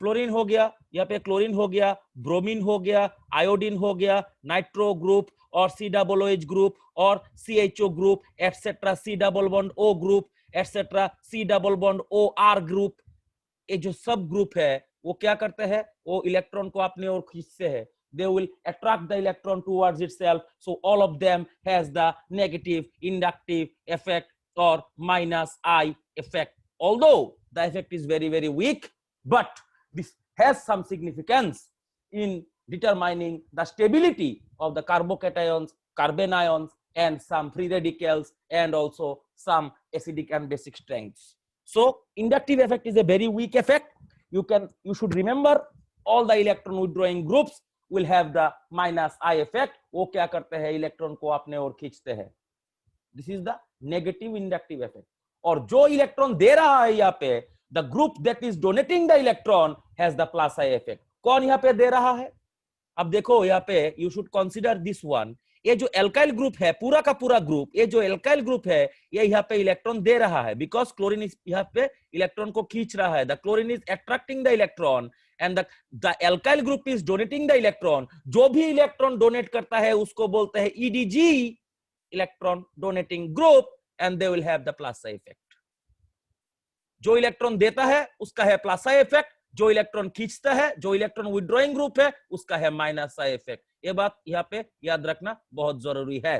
Fluorine हो गया, यहाँ पे क्लोरीन हो गया, ब्रोमीन हो गया, आयोडीन हो गया, नाइट्रो ग्रुप और COOH ग्रुप और CHO group etcetera, C double bond O group etcetera, C double bond OR group. ये जो सब ग्रुप है वो क्या करते हैं, वो इलेक्ट्रॉन को अपने ओर खींचते हैं। They will attract the electron towards itself, so all of them has the negative inductive effect or minus I effect. Although the effect is very, very weak, but this has some significance in determining the stability of the carbocations, carbon ions, and some free radicals, and also some acidic and basic strengths. So inductive effect is a very weak effect. You should remember all the electron withdrawing groups will have the minus I effect. वो क्या करते हैं, electron को अपने ओर खींचते हैं। This is the negative inductive effect. और जो इलेक्ट्रॉन दे रहा है यहाँ पे, the group that is donating the electron has the plus I effect. कौन यहाँ पे दे रहा है? अब देखो यहाँ पे you should consider this one. ये जो एल्काइल ग्रुप है, पूरा का पूरा ग्रुप, ये जो एल्काइल ग्रुप है, ये यहाँ पे इलेक्ट्रॉन दे रहा है, बिकॉज क्लोरीन यहाँ पे इलेक्ट्रॉन को खींच रहा है। The chlorine is attracting the electron and the alkyl group is donating the electron. जो भी इलेक्ट्रॉन डोनेट करता है उसको बोलते हैं EDG, electron donating group, and they will have the plus I effect. जो इलेक्ट्रॉन देता है उसका है प्लस आई इफेक्ट, जो इलेक्ट्रॉन खींचता है, जो इलेक्ट्रॉन विड्रॉइंग ग्रुप है, उसका है माइनस आई इफेक्ट। ये बात यहाँ पे याद रखना बहुत जरूरी है।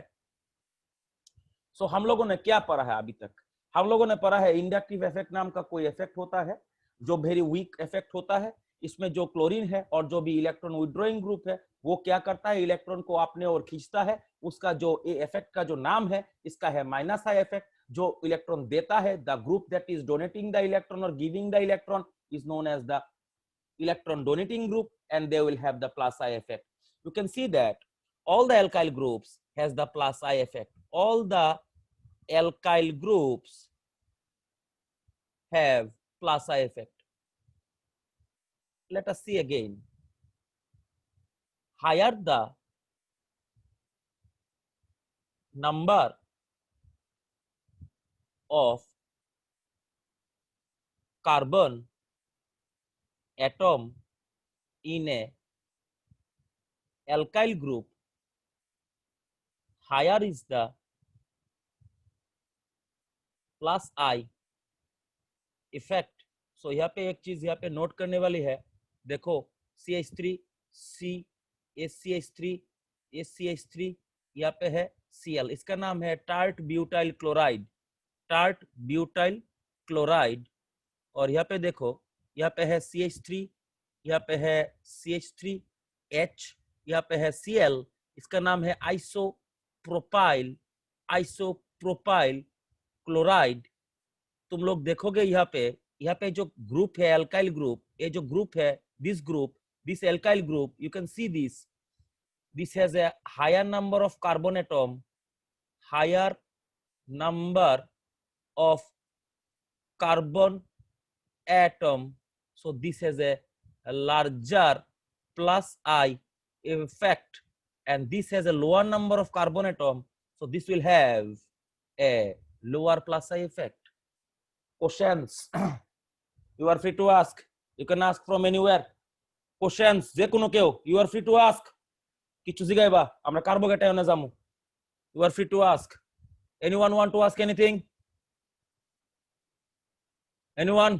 सो हम लोगों ने क्या पढ़ा है अभी तक? हम लोगों ने पढ़ा है इंडक्टिव इफेक्ट नाम का कोई इफेक्ट होता है जो वेरी वीक इफेक्ट होता है। इसमें जो क्लोरीन है और जो भी इलेक्ट्रॉन विड्रॉइंग ग्रुप है वो क्या करता है, इलेक्ट्रॉन को अपने ओर खींचता है। उसका जो इफेक्ट का जो नाम है, इसका है माइनस आई इफेक्ट। जो इलेक्ट्रॉन देता है, the group that is donating the electron और giving the electron is known as the electron donating group, and they will have the plus I effect. You can see that all the alkyl groups has the plus I effect. All the alkyl groups have plus I effect. Let us see again. Higher the number of carbon atom in a alkyl group, higher is the plus I effect. So यहाँ पे एक चीज यहाँ पे note करने वाली है, देखो CH3 C SCH3 SCH3 यहाँ पे है Cl, इसका नाम है tart butyl chloride, tart butyl chloride. और यहाँ पे देखो, यहाँ पे है CH3, यहाँ पे है CH3H, यहाँ पे है Cl, इसका नाम है आइसोप्रोपाइल क्लोराइड। तुम लोग देखोगे यहाँ पे जो ग्रुप है एल्काइल ग्रुप, ये जो ग्रुप है, this alkyl group, you can see this has a higher number of carbon atom, higher number of carbon atom. So this has a larger plus I effect, and this has a lower number of carbon atom. So this will have a lower plus I effect. Questions? You are free to ask. You can ask from anywhere. Questions? যে কোনো কেউ, you are free to ask. কিছু জিগাইবা, আমরা কার্বোকেটায়নে যামু। You are free to ask. Anyone want to ask anything? Anyone?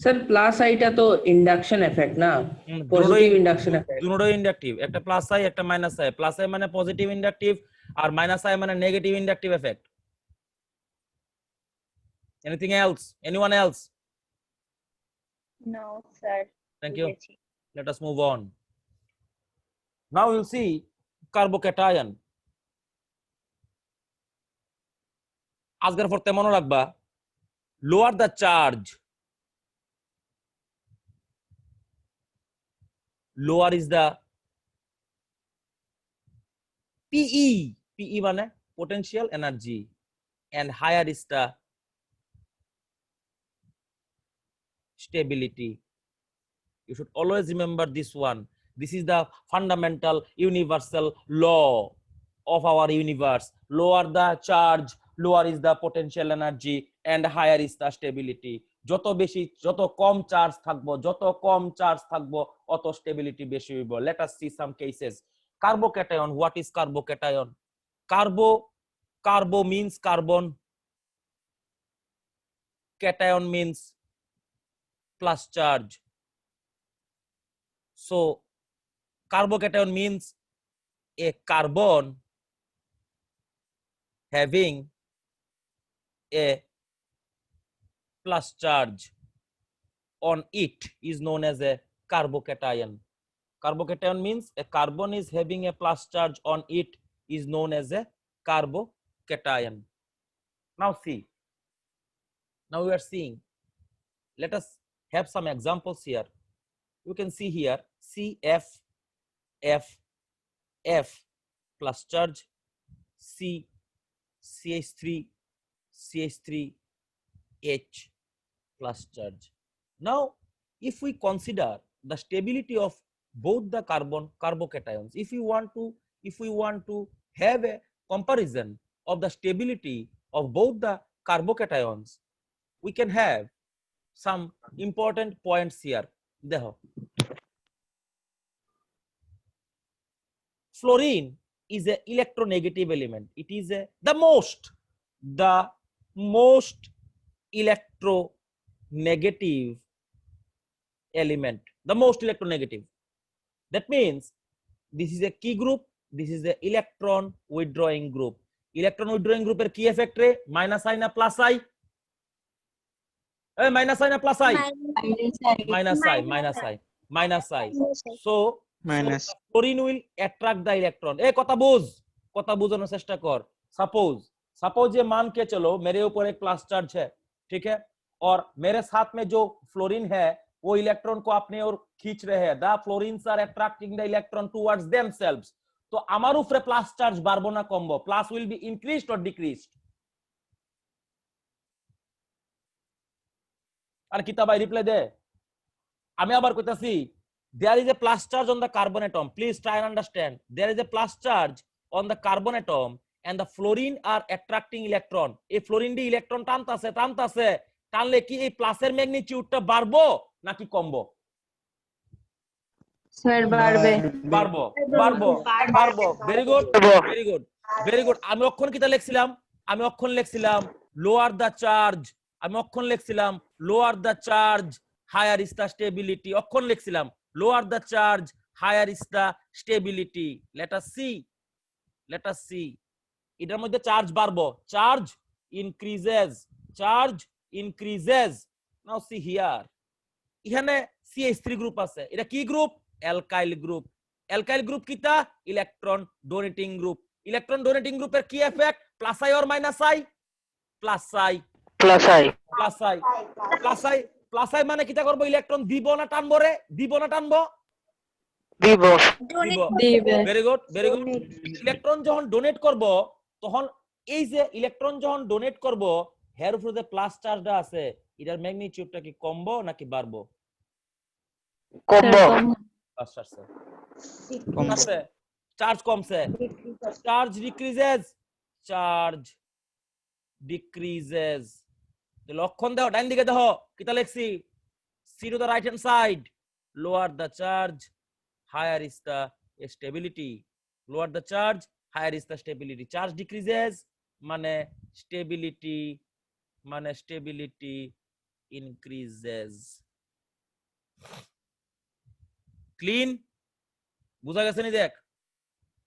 Sir plus आईटा तो induction effect ना, positive induction effect. দুটোই ইন্ডাকটিভ, একটা প্লাস আই একটা মাইনাস আই। প্লাস আই মানে পজিটিভ ইন্ডাকটিভ আর মাইনাস আই মানে negative inductive effect. Anything else? Anyone else? No, sir. Thank you. Let us move on. Now we'll see carbocation. আজকের পড়তে মনে রাখবা, lower the charge, lower is the PE মানে potential energy, and higher is the stability. You should always remember this one. This is the fundamental universal law of our universe. Lower the charge, lower is the potential energy, and higher is the stability. যত বেশি যত কম charge থাকবো অত stability বেশি হইব। Let us see some cases. Carbocation, what is carbocation? Carbo means carbon, cation means plus charge. So carbocation means a carbon having a plus charge on it is known as a carbocation. Carbocation means a carbon is having a plus charge on it is known as a carbocation. Now see, now we are seeing, let us have some examples here. You can see here CF, F, F plus charge, C, CH3, CH3, H plus charge. Now, if we consider the stability of both the carbocations, if we want to have a comparison of the stability of both the carbocations, we can have some important points here. Dekho, fluorine is a electronegative element. It is the most electronegative element, the most electronegative. That means this is a key group, this is the electron withdrawing group. Electron withdrawing group er ki effect re? Minus I na plus I? Minus I na plus I? Minus I. So minus fluorine will attract the electron. কথা বোঝানোর চেষ্টা কর। Suppose ये मान के चलो मेरे ऊपर एक प्लस चार्ज है, ठीक है, और मेरे साथ में जो फ्लोरीन है वो इलेक्ट्रॉन को अपने ओर खींच रहे हैं। The fluorines are attracting the electron towards themselves. तो আমার উপরে প্লাস চার্জ বাড়বো না কমবো? Plus will be increased or decreased? আর কিতা ভাই রিপ্লাই দে। আমি আবার কইতাছি, there is a plus charge on the carbon atom. Please try and understand. There is a plus charge on the carbon atom and the fluorine are attracting electron. এই fluorine the electron টানতাছে, টানলে কি এই প্লাসের ম্যাগনিটিউডটা বাড়বো নাকি কমবো? স্যার বাড়বে। Very good. আমি অক্ষণ কিতা লিখছিলাম? আমি অক্ষণ লিখছিলাম lower the charge, higher is the stability. অক্ষণ লিখছিলাম lower the charge, higher is the stability. Let us see এটার মধ্যে চার্জ বাড়বো, charge increases. Now see here, এখানে CH3 গ্রুপ আছে। এটা কি গ্রুপ? অ্যালকাইল গ্রুপ কিটা? Electron donating group. Electron donating গ্রুপের কি effect? Plus I or minus I? Plus I মানে কিটা করব? ইলেকট্রন দিব না টানবো রে? দিব। Very good. ইলেকট্রন যখন ডোনেট করব তখন এই যে ইলেকট্রন যখন ডোনেট করব এর উপরে যে প্লাস চার্জটা আছে এটার ম্যাগনিটিউডটা কি কমবো নাকি বাড়বো? চার্জ কমছে, চার্জ ডিক্রিজেস। লক্ষণ দাও, ডান দিকে দেখো কিতা লিখছি? See to the right hand side, lower the charge, higher is the stability. Lower the charge, higher is the stability. Charge decreases মানে stability increases. ক্লিন? বুঝা গেছে নি? দেখ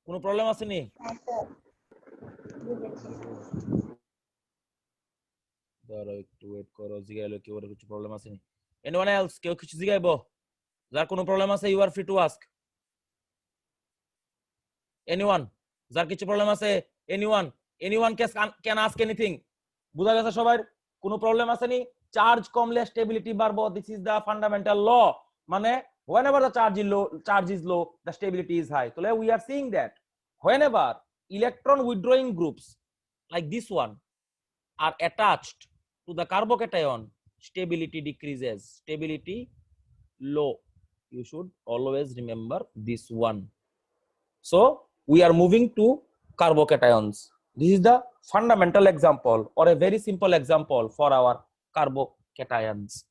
কোনো প্রবলেম আছে নি? দাঁড়াও একটু ওয়েট করো, জিগাইলো কি ওর কিছু প্রবলেম আছে নি? Anyone else? কেউ কিছু জিগাইবো? যার কোনো প্রবলেম আছে you are free to ask. Anyone? যার কিছু প্রবলেম আছে? Anyone can ask anything? বুঝা গেছে সবার? কোনো প্রবলেম আছে নি? চার্জ কমলে স্টেবিলিটি বাড়বো, this is the fundamental law. মানে whenever the charge is low, the stability is high. So we are seeing that whenever electron withdrawing groups like this one are attached to the carbocation, stability decreases, stability low. You should always remember this one. So we are moving to carbocations. This is the fundamental example or a very simple example for our carbocations.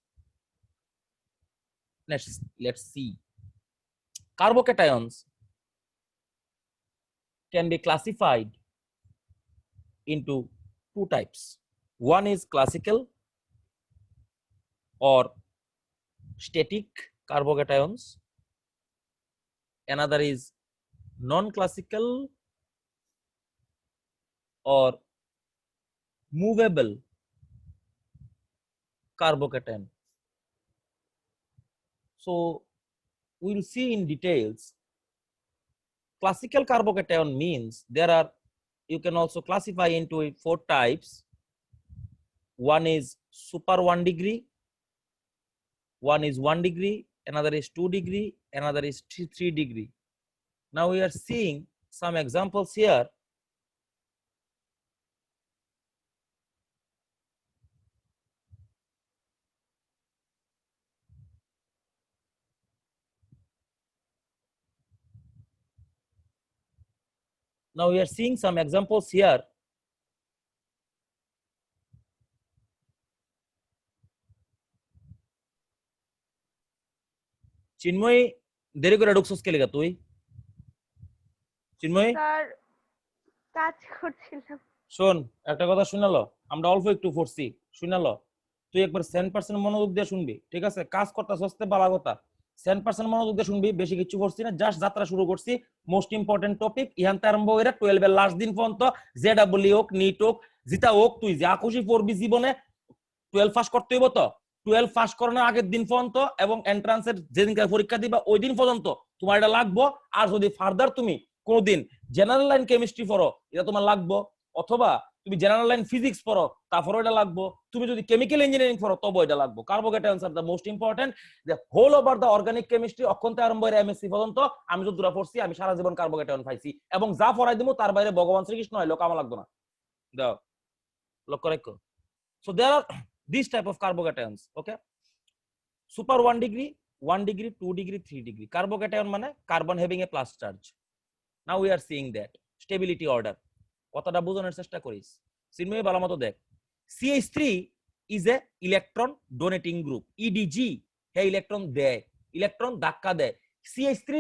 Let's see. Carbocations can be classified into two types. One is classical or static carbocations. Another is non-classical or movable carbocation. So we'll see in details. Classical carbocation means you can also classify into 4 types. One is super 1 degree, one is 1 degree, another is 2 degree, another is 3 degree. Now we are seeing some examples here. Now we are seeing some examples here. চিন্ময় দেরি করে ঢুকছস কে লাগা তুই? চিন্ময় sir কাজ করছিলাম। শোন, একটা কথা শুনালো, আমরা অল্প একটু পড়ছি, শুনালো তুই একবার 100% মনোযোগ দিয়ে শুনবি, ঠিক আছে? কাজ করতে সস্তে বালা কথা, 100% মনোযোগ দিয়ে শুনবি, বেশি কিছু পড়ছি না, জাস্ট যাত্রা শুরু করছি। মোস্ট ইম্পর্টেন্ট টপিক ইহানতে আরম্ভ হইরা 12 এর লাস্ট দিন পর্যন্ত জেডব্লিউ হোক, নিট হোক, জিতা হোক, তুই যা খুশি পড়বি জীবনে। 12 পাস করতে হইব তো, 12 পাস করানোর আগের দিন পর্যন্ত এবং এন্ট্রান্সের যেদিনকার পরীক্ষা দিবা ওই দিন পর্যন্ত তোমার এটা লাগবো। আর যদি ফার্দার তুমি কোনোদিন জেনারেল লাইন কেমিস্ট্রি পড়ো, এটা তোমার লাগবো, অথবা তুমি জেনারেল লাইন ফিজিক্স পড়ো তারপরও এটা লাগবো, তুমি যদি কেমিক্যাল ইঞ্জিনিয়ারিং পড়ো তবে এটা লাগবো। Carbocations are the most important, the whole over the organic chemistry অক্ষন্তে আরম্ভ করে এমএসসি পর্যন্ত আমি যতদূর পড়ছি আমি সারা জীবন কার্বোকেটায়ন পাইছি, এবং যা পড়াই দিব তার বাইরে ভগবান শ্রীকৃষ্ণ হইলো কামা লাগতো না। দাও লক্ষ্য রাখো। So there are this type of carbocations, okay? Super 1 degree, 1 degree, 2 degree, 3 degree. Carbocation মানে carbon having a plus charge. Now we are seeing that stability order. কথাটা বোঝানোর চেষ্টা করিস। চিন্ময় ভালো মতো দেখ। CH3 is a electron donating group. EDG hey electron দেয়, electron ধাক্কা দেয়। CH3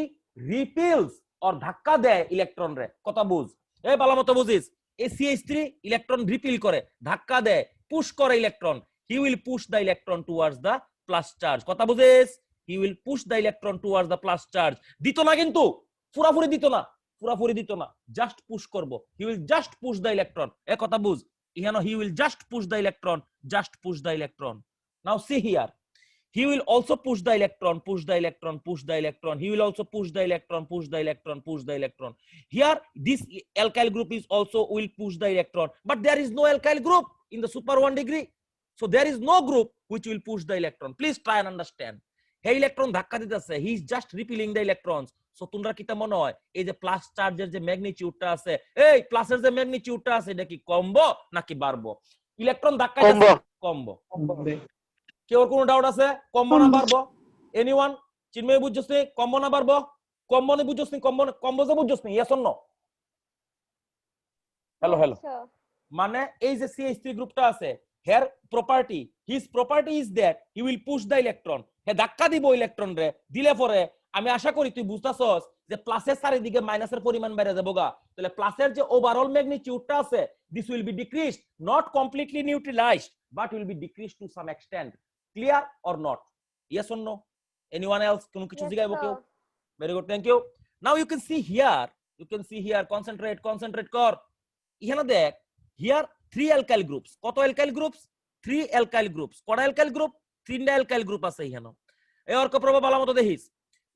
repels or ধাক্কা দেয় ইলেকট্রন রে। কথা বুঝ। এই ভালো মতো বুঝিস। এই CH3 ইলেকট্রন রিপিল করে, ধাক্কা দেয়, পুশ করে electron. He will push the electron towards the plus charge. কথা বুঝিস? He will push the electron towards the plus charge. দিত না কিন্তু, পুরাপুরি দিত না, পুরাপুরি দিত না, জাস্ট পুশ করব। He will just push the electron. এ কথা বুঝ। ইহানো he will just push the electron, just push the electron. Now see here. He will also push the electron, push the electron, push the electron. He will also push the electron, push the electron, push the electron. Here, this alkyl group is also will push the electron, but there is no alkyl group in the super 1 degree. So there is no group which will push the electron. Please try and understand. Hey, electron ধাক্কা দিতেছে, he is just repelling the electrons. So তোমরা কিটা মনে হয় এই যে plus চার্জের যে ম্যাগনিটিউডটা আছে, এই প্লাসের যে ম্যাগনিটিউডটা আছে এটা কি কমবো নাকি বাড়বো? ইলেকট্রন ধাক্কা দিতেছে, কমবো। কেউ কোনো ডাউট আছে? কমবো না বাড়বো? এনিওয়ান? চিন্ময় বুঝছস নি কমবো না বাড়বো? কমবো নি বুঝছস নি? কমবো যে বুঝছস নি? Yes or no? Hello hello. মানে এই যে CH3 গ্রুপটা আছে, হের property, his property is that he will push the electron. হে ধাক্কা দিব ইলেকট্রন রে, দিলে পরে আমি আশা করি তুই বুঝতাছস যে প্লাসের চারিদিকে মাইনাসের পরিমাণ বেড়ে যাবে গা। তাহলে প্লাসের যে ওভারঅল ম্যাগনিটিউডটা আছে, this will be decreased, not completely neutralised, but will be decreased to some extent. Clear or not? Yes or no? Anyone else? কোনো কিছু জিগাইবো কেউ? Very good, thank you. Now you can see here, concentrate কর। এখানে দেখ, here 3 alkyl groups. কত alkyl groups? 3 alkyl groups. কত alkyl group? 3টা alkyl group আছে এখানে। এই অর্ক প্রভাব ভালো মতো দেখিস।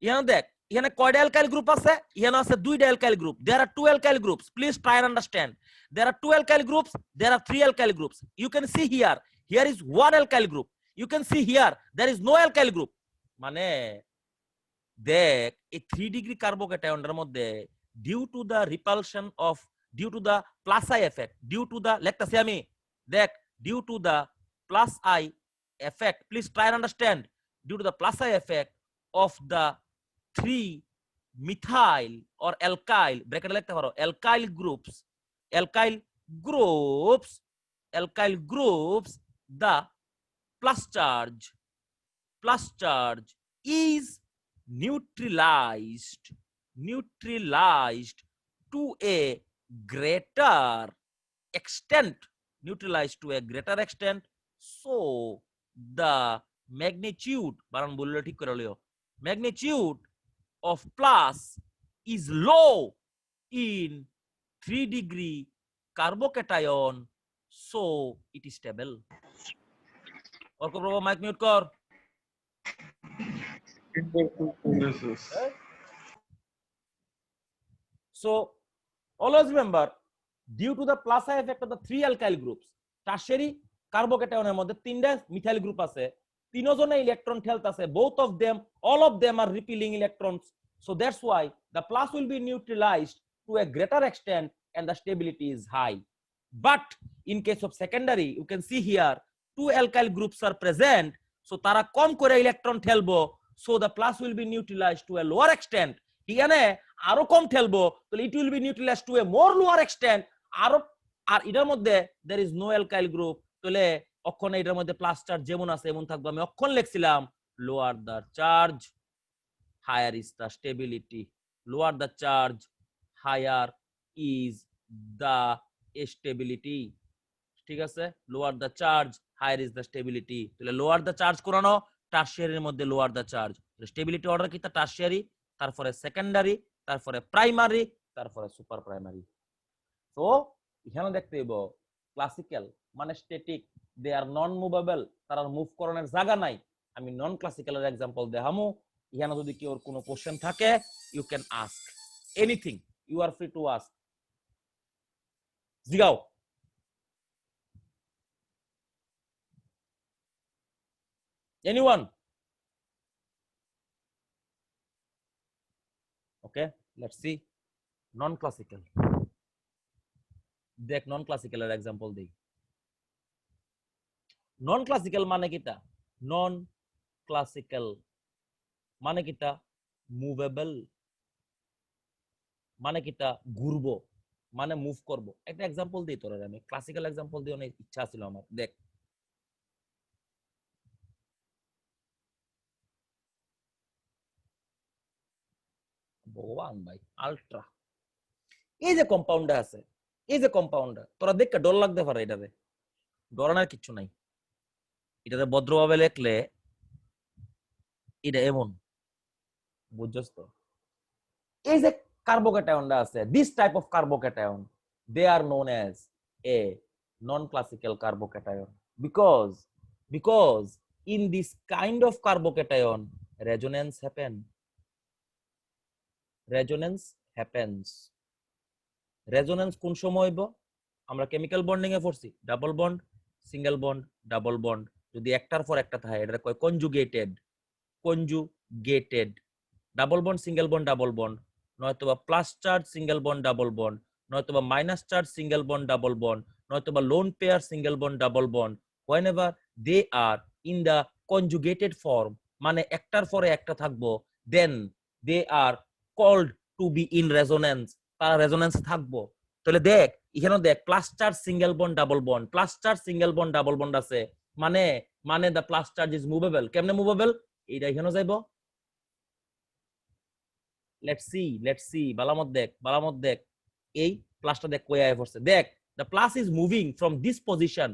এখানে দেখ, এখানে কয়টা alkyl group আছে? এখানে আছে 2টা alkyl group. There are 2 alkyl groups. Please try and understand. There are 2 alkyl groups. There are 3 alkyl groups. You can see here. Here is 1 alkyl group. You can see here. There is no alkyl group. মানে দেখ, এই 3 degree কার্বোকেটায়নের মধ্যে due to the repulsion of, due to the plus I effect, due to the লেখতাছি আমি, দেখ, due to the plus I effect, please try and understand, due to the plus I effect of the 3 methyl or alkyl, ব্র্যাকেটে লিখতে পারো, alkyl groups, alkyl groups, alkyl groups, the plus charge is neutralized to a greater extent, so the magnitude of plus is low in 3-degree carbocation, so it is stable. Orko Prabha, mic mute kor. So always remember, due to the plus I effect of the 3 alkyl groups, tertiary carbocationের মধ্যে 3টা methyl group আছে, তিনজনে electron ঠেলতাছে, both of them, all of them are repelling electrons, so that's why the plus will be neutralized to a greater extent and the stability is high. But in case of secondary, you can see here 2 alkyl groups are present, so তারা কম করে electron ঠেলবো, so the plus will be neutralized to a lower extent. এখানে আরো কম ঠেলবো, তাহলে it will be neutralized to a more lower extent. আরো আর এটার মধ্যে there is no alkyl group, তাহলে অক্ষণ এটার মধ্যে প্লাস চার্জ যেমন আছে এমন থাকবে। আমি অক্ষণ লিখছিলাম lower the charge higher is the stability, lower the charge higher is the stability, ঠিক আছে, lower the charge higher is the stability, তাহলে lower the charge কোরানো টারশিয়ারির মধ্যে lower the charge, stability order কি তা টারশিয়ারি, তারপরে সেকেন্ডারি, তারপরে primary, তারপরে super primary. তো এখানে দেখতে হইব ক্লাসিক্যাল মানে স্ট্যাটিক, দে আর নন মুভেবল, তারা মুভ করানোর জায়গা নাই। আমি নন ক্লাসিক্যালের एग्जांपल দেখামু, এখানে যদি কেউ কোনো কোশ্চেন থাকে you can ask anything, you are free to ask, জিগাও। Anyone? Okay, let's see. Non-classical. দেখ নন ক্লাসিক্যালের एग्जांपल দেই। নন ক্লাসিক্যাল মানে কিটা? নন ক্লাসিক্যাল মানে কিটা? মুভেবল মানে কিটা? ঘুরবো মানে মুভ করব। একটা एग्जांपल দেই তোরা, আমি ক্লাসিক্যাল एग्जांपल দিয়ে অনেক ইচ্ছা ছিল আমার। দেখ ভগবান ভাই, আলট্রা এই যে কম্পাউন্ডে আছে, এই যে কম্পাউন্ডে তোরা দেখে ডর লাগতে পারে, এটাতে ডরানোর কিছু নাই। এটাতে ভদ্রভাবে লেখলে এটা এমন, বুঝছস তো? এই যে কার্বোক্যাটায়নটা আছে, this type of carbocation, they are known as a non classical carbocation because in this kind of carbocation resonance happens. Resonance কোন সময় হইব? আমরা কেমিক্যাল বন্ডিং এ পড়ছি, double bond, single bond, double bond, যদি একটার পর একটা থাকে এটা কয় conjugated. Double bond, single bond, double bond, নয়তোবা plus charge single bond double bond, নয়তোবা minus charge single bond double bond, নয়তোবা lone pair single bond double bond. whenever they are in the conjugated form, মানে একটার পরে একটা থাকবো, then they are called to be in resonance, তারা resonance থাকবো। তাহলে দেখ এখানে দেখ plus charge single bond double bond, plus charge single bond double bond আছে, মানে the plus charge is movable. কেমনে মুভেবল? এইটা এখানে যাইবো। লেটস সি বালামত দেখ এই প্লাসটা দেখ কই আয় পড়ছে। দেখ the plus is moving from this position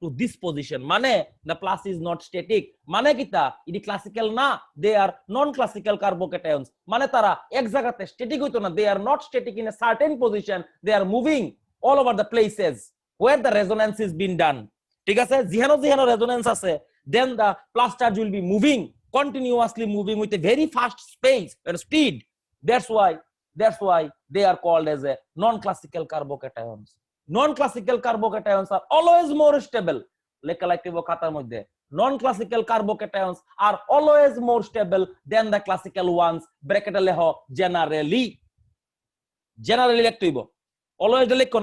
to this position, মানে the plus is not static, মানে কিটা এটি ক্লাসিক্যাল না, they are non classical carbocations, মানে তারা এক জায়গাতে স্ট্যাটিক হইতো না, they are not static in a certain position, they are moving all over the places where the resonance is being done, ঠিক আছে? যেখানে রেজোনেন্স আছে, then the plus charge will be moving, continuously moving with a very fast space and speed, that's why they are called as a non-classical carbocations. Non-classical carbocations are always more stable. লেখা লাগবে খাতার মধ্যে, non-classical carbocations are always more stable than the classical ones, ব্র্যাকেটে লেখো generally লিখতে হইব, always লেখো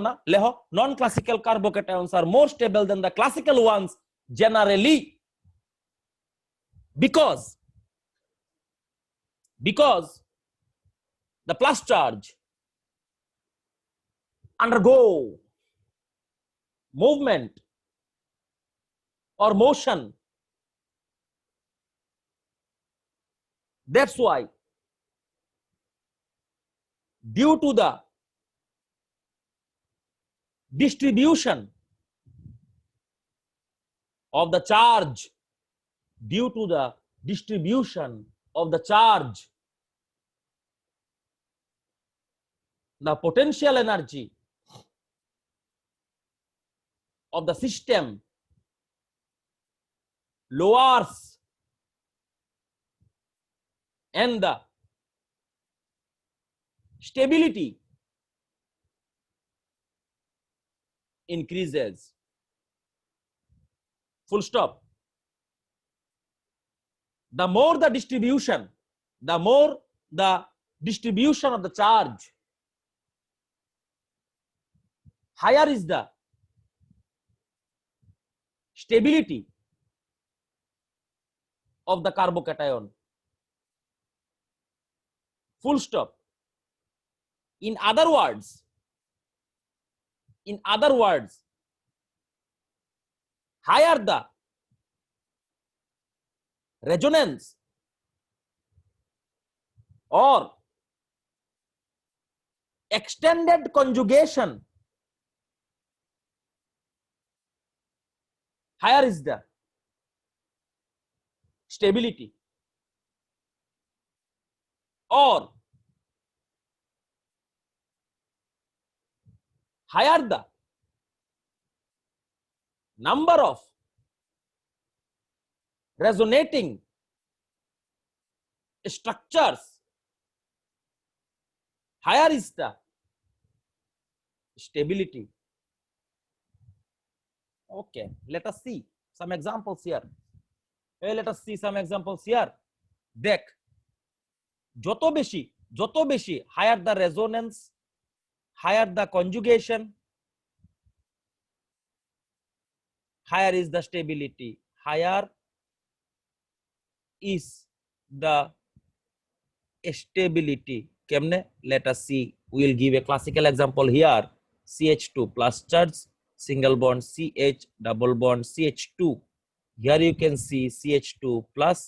না, লেখো non-classical carbocations are more stable than the classical ones generally, because the plus charge undergo movement or motion. That's why due to the distribution of the charge, due to the distribution of the charge, the potential energy of the system lowers and the stability increases. Full stop. The more the distribution of the charge, higher is the stability of the carbocation. Full stop. In other words, higher the resonance or extended conjugation, higher is the stability, or higher the number of resonating structures, higher is the stability. Okay, let us see some examples here. Let us see some examples here. দেখ, যত বেশি higher the resonance, higher the conjugation, higher is the stability. Higher is the stability. Kemne? Let us see. We will give a classical example here. CH2 plus charge, single bond CH, double bond CH2. Here you can see CH2 plus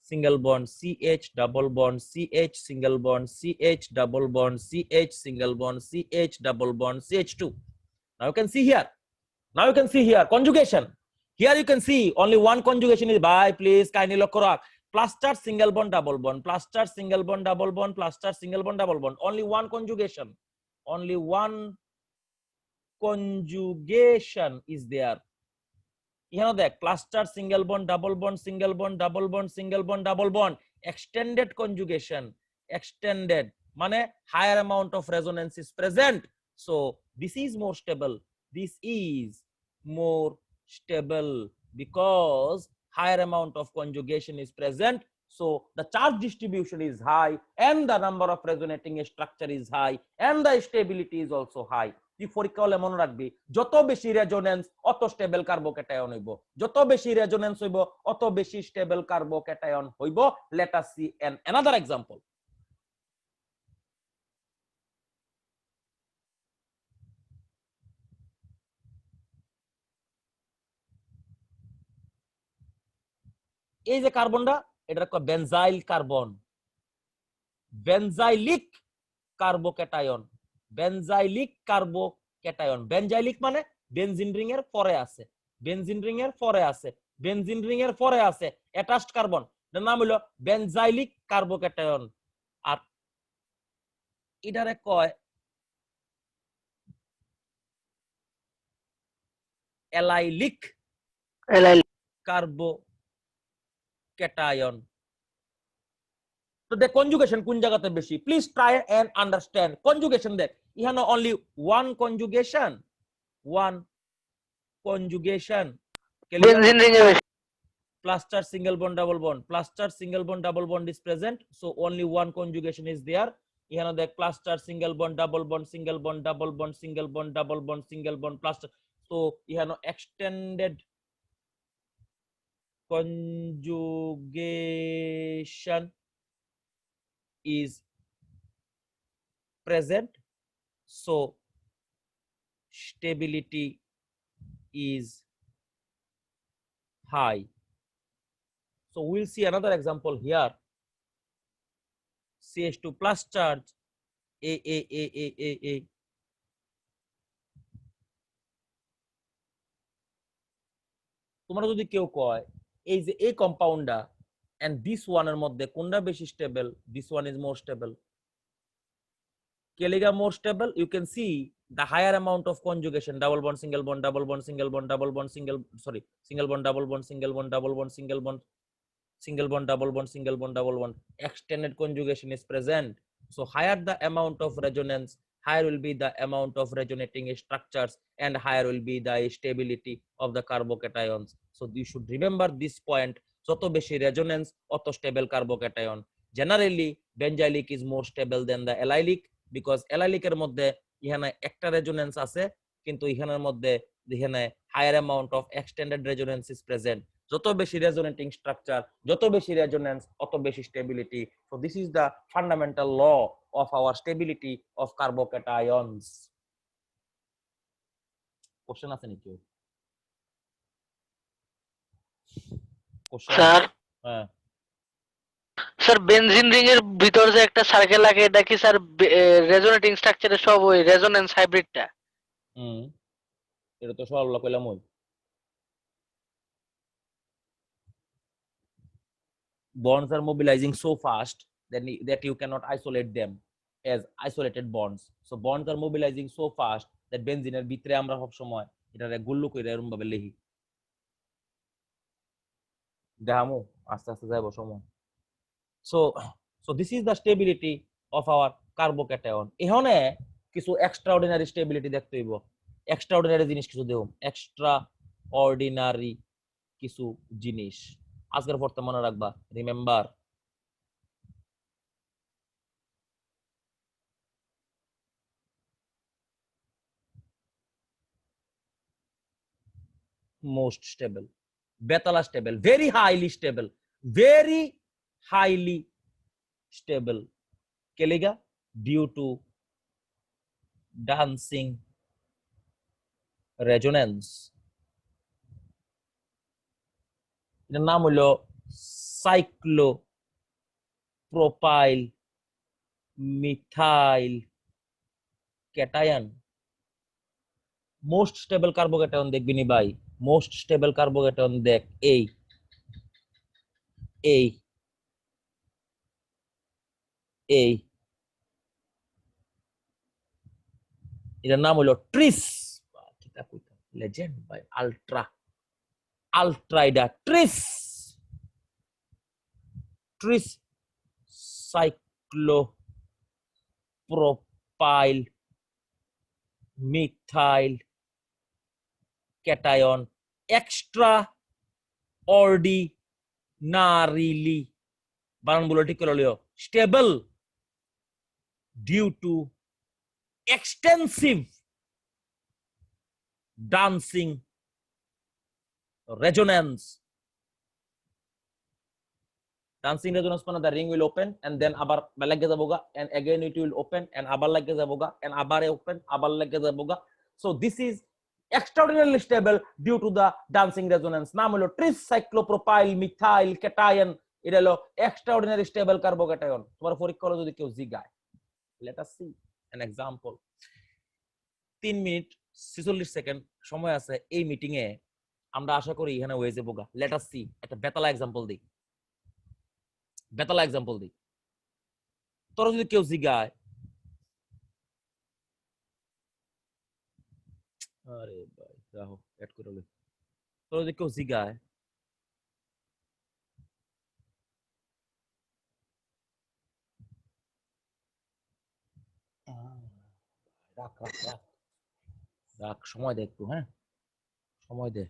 single bond CH, double bond CH, single bond CH, double bond CH, single bond CH, double bond CH2. Now you can see here. Conjugation. Here you can see only one conjugation is by. Please kindly look correct. Plus charge, single bond, double bond. Plus charge, single bond, double bond. Plus charge, single bond, double bond. Only one conjugation. Only one conjugation is there. You know that plus charge, single bond, double bond, single bond, double bond, single bond, double bond. Extended conjugation. Extended. Mane higher amount of resonance is present. So this is more stable. This is more stable because higher amount of conjugation is present. So the charge distribution is high and the number of resonating structure is high and the stability is also high. তুই পরীক্ষা হলে মনে রাখবি, যত বেশি resonance অত stable carbocation হইব, যত বেশি রেজোনেন্স হইব অত বেশি স্টেবল কার্বোক্যাটায়ন হইব। Late us C another example. এই যে কার্বনটা, এটা একটা বেনজাইল কার্বন, বেনজাইলিক কার্বোক্যাটায়ন, বেনজাইলিক কার্বোক্যাটায়ন। বেনজাইলিক মানে বেনজিন রিং এর পরে আছে, বেনজিন রিং এর পরে আছে, বেনজিন রিং এর পরে আছে অ্যাটাচড কার্বন, এর নাম হলো বেনজাইলিক কার্বোক্যাটায়ন। আর এটারে কয় অ্যালাইলিক কার্বোক্যাটায়ন। তো দেখ কনজুগেশন কোন জায়গাতে বেশি, please try and understand conjugation. দেখ ইহানো only one conjugation, benzene ring এ plus charge single bond double bond, plus charge single bond double bond is present, so only one conjugation is there. Here the plus charge single bond double bond, single bond double bond, single bond double bond, single bond plus, so here no extended conjugation is present, so stability is high. So we'll see another example here. CH2 plus charge A. তোমরা যদি কেউ কয় এই যে এই কম্পাউন্ডটা and this one এর মধ্যে কোনটা বেশি stable, this one is more stable. কেলিগা more stable, you can see the higher amount of conjugation, double bond, single bond, double bond, single bond, double bond, single bond, double bond, single bond, double bond, single bond, single bond, double bond, single bond, double bond. Extended conjugation is present. So higher the amount of resonance, higher will be the amount of resonating structures and higher will be the stability of the carbocations. So you should remember this point. যত বেশি resonance অত stable carbocation. Generally benzylic is more stable than the allylic because allylic এর মধ্যে এখানে একটা resonance আছে কিন্তু এখানের মধ্যে এখানে higher amount of extended resonance is present. যত বেশি resonating structure, যত বেশি resonance অত বেশি stability. So this is the fundamental law of our stability of carbocations. Question আছে নাকি? Question? স্যার হ্যাঁ। স্যার বেনজিন রিং এর ভিতর যে একটা সার্কেল লাগে এটা কি স্যার রেজোনেটিং স্ট্রাকচারে সব ওই রেজোনেন্স হাইব্রিডটা? এটা তো সবগুলো কইলাম ওই bonds are mobilizing so fast that you cannot isolate them as isolated bonds. So bonds are mobilizing so fast that benzene এর ভিতরে আমরা সব সময় এটারে গুল্লু কইরা এরকম ভাবে লিখি। দেখামু আস্তে আস্তে যাইব সময়। So this is the stability of our carbocation. এখানে কিছু extraordinary stability দেখতে হইব। extraordinary জিনিস কিছু দেব। extraordinary কিছু জিনিস আজকের পড়তে মনে রাখবা। Remember most stable, betala stable, very highly stable, very highly stable. Kelega due to dancing resonance. এটার নাম হলো cyclopropyl methyl cation. Most stable carbocation দেখবি নি ভাই, মোস্ট স্টেবল কার্বোক্যাটায়ন দেখ এই এই এই এটার নাম হলো ট্রিস। লেজেন্ড ভাই, আলট্রা এটা ট্রিস সাইক্লোপ্রোপাইল মিথাইল cation extraordinarily বানানগুলো ঠিক করে লিও stable due to extensive dancing resonance. Dancing resonance মানে the ring will open and then আবার লাগে যাবোগা and again it will open and আবার লাগে যাবোগা and আবার open আবার লাগে যাবোগা. So this is extraordinarily stable due to the dancing resonance. নাম হলো ট্রিসাইক্লোপ্রোপাইল মিথাইল ক্যাটায়ন। এটা হলো extraordinary stable carbocation। তোমার পরীক্ষা হলো যদি কেউ জিগায়, let us see an example. 3 minute 46 second সময় আছে এই মিটিং এ, আমরা আশা করি এখানে হয়ে যাবোগা। let us see একটা বেতালা এক্সাম্পল দিই, বেতালা এক্সাম্পল দিই। তোরা যদি কেউ জিগায়, আরে ভাই রাহো এড করে লই, তোরা যদি কেউ জিগায় রাখ রাখ রাখ রাখ, সময় দে একটু, হ্যাঁ সময় দে।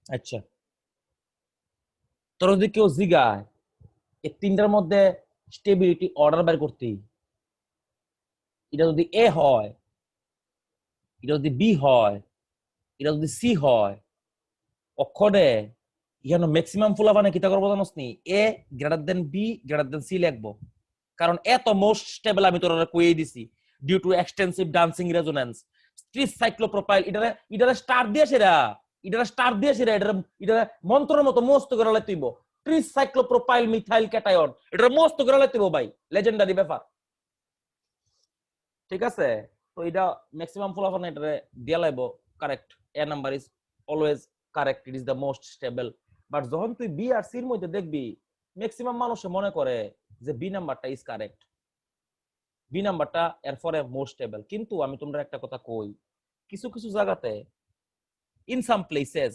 আচ্ছা, তোর যদি কেউ জিগায় এই তিনটার মধ্যে স্টেবিলিটি অর্ডার বের করতে, এটা যদি এ হয়, এটা যদি বি হয়, এটা যদি সি হয়, অক্ষরে এখানে ম্যাক্সিমাম ফুলাবানে কিতা করবো জানোস নি? A greater than B greater than C লিখবো, কারণ এত মোস্ট স্টেবল আমি তোরা কইয়ে দিছি due to extensive dancing resonance. স্ট্রিস সাইক্লোপ্রোপাইল ইটারে স্টার দিয়ে সেরা, ইটারে স্টার দিয়ে সেরা, ইটারে মন্ত্রের মতো মস্ত করে লাইতেইব। ট্রিস সাইক্লোপ্রোপাইল মিথাইল ক্যাটায়ন, এটারে মস্ত করে লাইতেইব ভাই, লেজেন্ডারি ব্যাপার। ঠিক আছে, তো এটা ম্যাক্সিমাম ফুলাফান এটারে দিয়া লাইবো correct. A number is always correct, it is the most stable. But যখন তুই বি আর সির মধ্যে দেখবি ম্যাক্সিমাম মানুষ মনে করে যে বি নাম্বারটা ইজ কারেক্ট, বি নাম্বারটা এরপরে মোস্ট স্টেবল। কিন্তু আমি তোমরা একটা কথা কই, কিছু কিছু জায়গাতে in some places,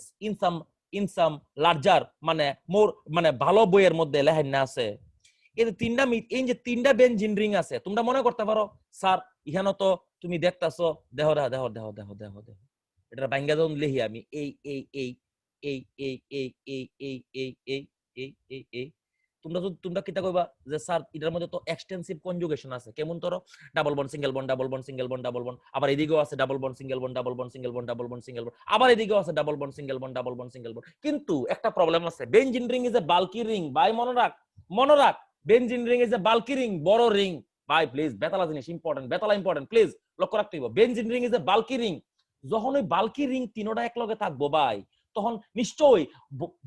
in some larger মানে মোর মানে ভালো বইয়ের মধ্যে লেখাই না আছে এই যে তিনটা বেঞ্জিন রিং আছে, তোমরা মনে করতে পারো স্যার ইহানো তো তুমি দেখতাছো, দেহ দেহ দেহ দেহ দেহ দেহ দেহ এটা ভাঙ্গা যখন লিখি আমি এই এই এই এই এই এই এই এই এই এই এই এই এই তোমরা কিতা কইবা যে স্যার এটার মধ্যে তো এক্সটেন্সিভ কনজুগেশন আছে, কেমন ধরো double bond single bond double bond single bond double bond, আবার এদিকেও আছে double bond single bond double bond single bond double bond single bond, আবার এদিকেও আছে double bond single bond double bond single bond. কিন্তু একটা প্রবলেম আছে, benzene ring is a bulky ring ভাই, মনে রাখ benzene ring is a bulky ring, বড় রিং ভাই, প্লিজ বেতালা জিনিস ইম্পর্টেন্ট, বেতালা ইম্পর্টেন্ট, প্লিজ লক্ষ্য রাখতে হবে। Benzene ring is a bulky ring, যখন ওই বাল্কি রিং তিনোটা একলগে থাকবো ভাই, তখন নিশ্চয়ই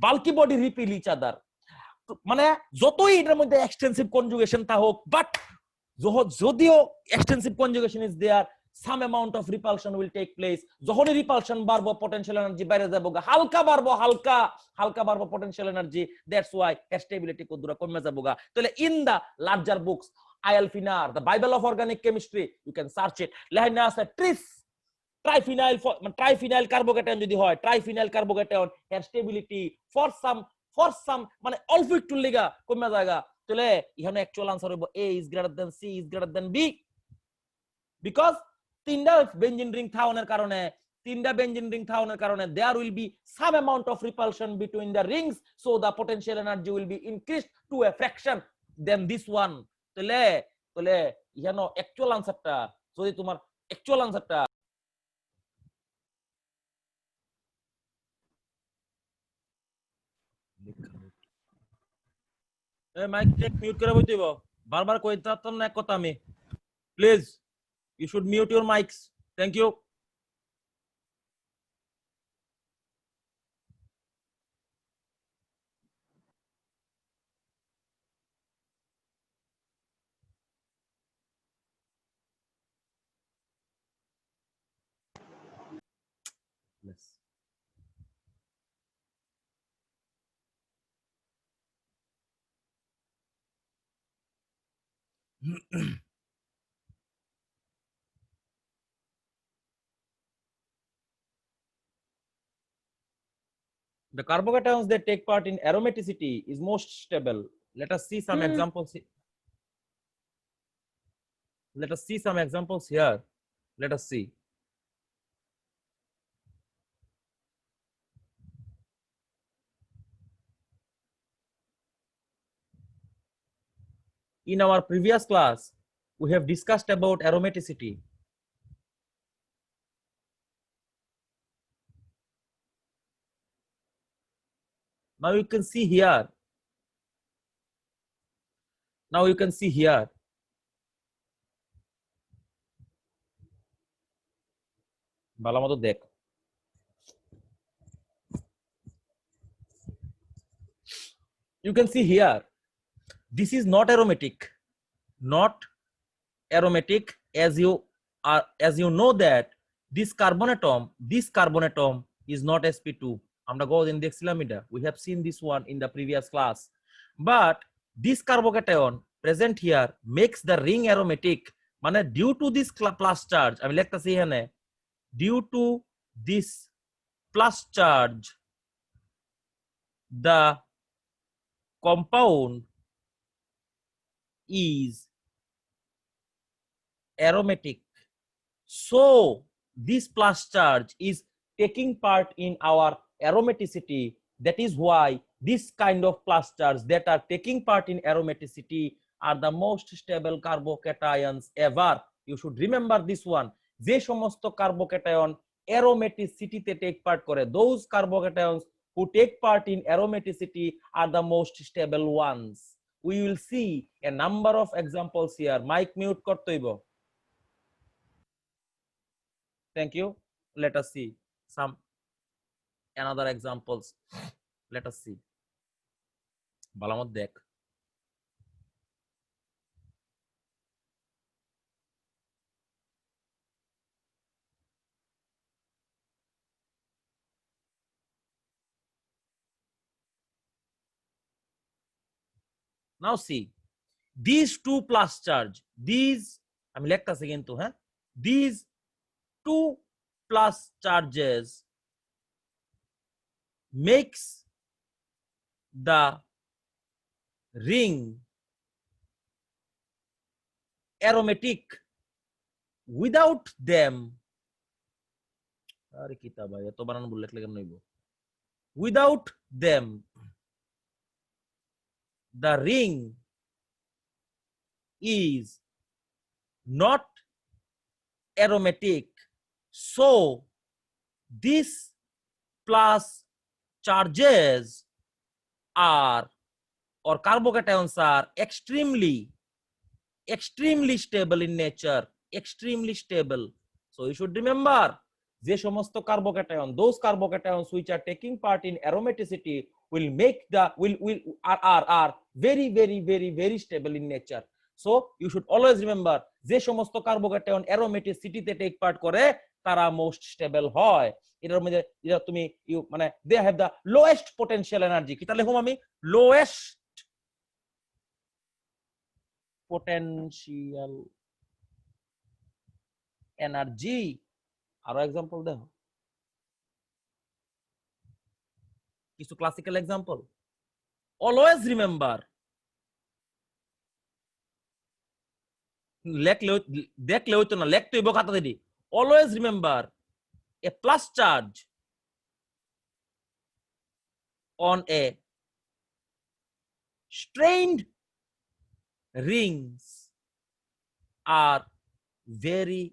bulky body repel each other, মানে যতই এটার মধ্যে এক্সটেন্সিভ কনজুগেশন তা হোক, বাট যদিও extensive conjugation is there, some amount of repulsion will take place. যখনই রিপালশন বাড়বো পটেনশিয়াল এনার্জি বাইরে যাবো, হালকা বাড়বো, হালকা বাড়বো potential energy, that's why stability কতদূর কমে যাবো গা। তাহলে ইন দা লার্জার বুকস আয়ালফিনার, the Bible of organic chemistry, you can search it, লেখা আছে ট্রাইফিনাইল কার্বোক্যাটায়ন যদি হয়, ট্রাইফিনাইল কার্বোক্যাটায়ন এর স্টেবিলিটি ফর সাম মানে অল্প একটু লিগা কমে জায়গা। তাহলে এখানে অ্যাকচুয়াল আনসার হইব A is greater than C is greater than B, because তিনটা বেঞ্জিন রিং থাউনের কারণে there will be some amount of repulsion between the rings, so the potential energy will be increased to a fraction than this one. তাহলে এখানে actual আনসারটা, যদি তোমার actual আনসারটা mic check mute করে বইতে হইব, বারবার কইতে পারতাম না এক কথা আমি, please you should mute your mics, thank you. Yes. The carbocations that take part in aromaticity is most stable. Let us see some examples. Let us see some examples here. Let us see. In our previous class, we have discussed about aromaticity. Now you can see here. ভালো মতো দেখ। You can see here. This is not aromatic. As you know that this carbon atom is not sp2. আমরা গতদিন দেখছিলাম এটা, we have seen this one in the previous class, but this carbocation present here makes the ring aromatic, মানে due to this plus charge, আমি লিখতাছি এখানে due to this plus charge the compound is aromatic. So this plus charge is taking part in our aromaticity. That is why this kind of clusters that are taking part in aromaticity are the most stable carbocations ever. You should remember this one. যে সমস্ত carbocation অ্যারোমেটিসিটিতে take part করে, those carbocations who take part in aromaticity are the most stable ones. We will see a number of examples here. Mic mute করতে হইব. Thank you. Let us see some another examples. Let us see. বালামত দেখ. Now see, these two plus charge, these আমি লিখতাছি কিন্তু হ্যাঁ, these two plus charges makes the ring aromatic. Without them, আরে কিতা ভাই এত বানান বললে কেমন হইব? Without them, the ring is not aromatic. So these plus charges are, or carbocations are extremely stable in nature, extremely stable. So you should remember, যে সমস্ত carbocation, those carbocations which are taking part in aromaticity will make the are very stable in nature. So you should always remember, যে সমস্ত carbocation aromaticity-তে take part করে তারা most stable হয়। এটার মধ্যে যেটা তুমি মানে they have the lowest potential energy। কিটা লিখুম আমি? lowest potential energy। আরো এক্সাম্পল দেখো, কিছু ক্লাসিক্যাল এক্সাম্পল। অলওয়েজ রিমেম্বার, দেখলে হইতো না, লেখতে হইব খাতা দিদি। Always remember, A plus charge on a strained rings are very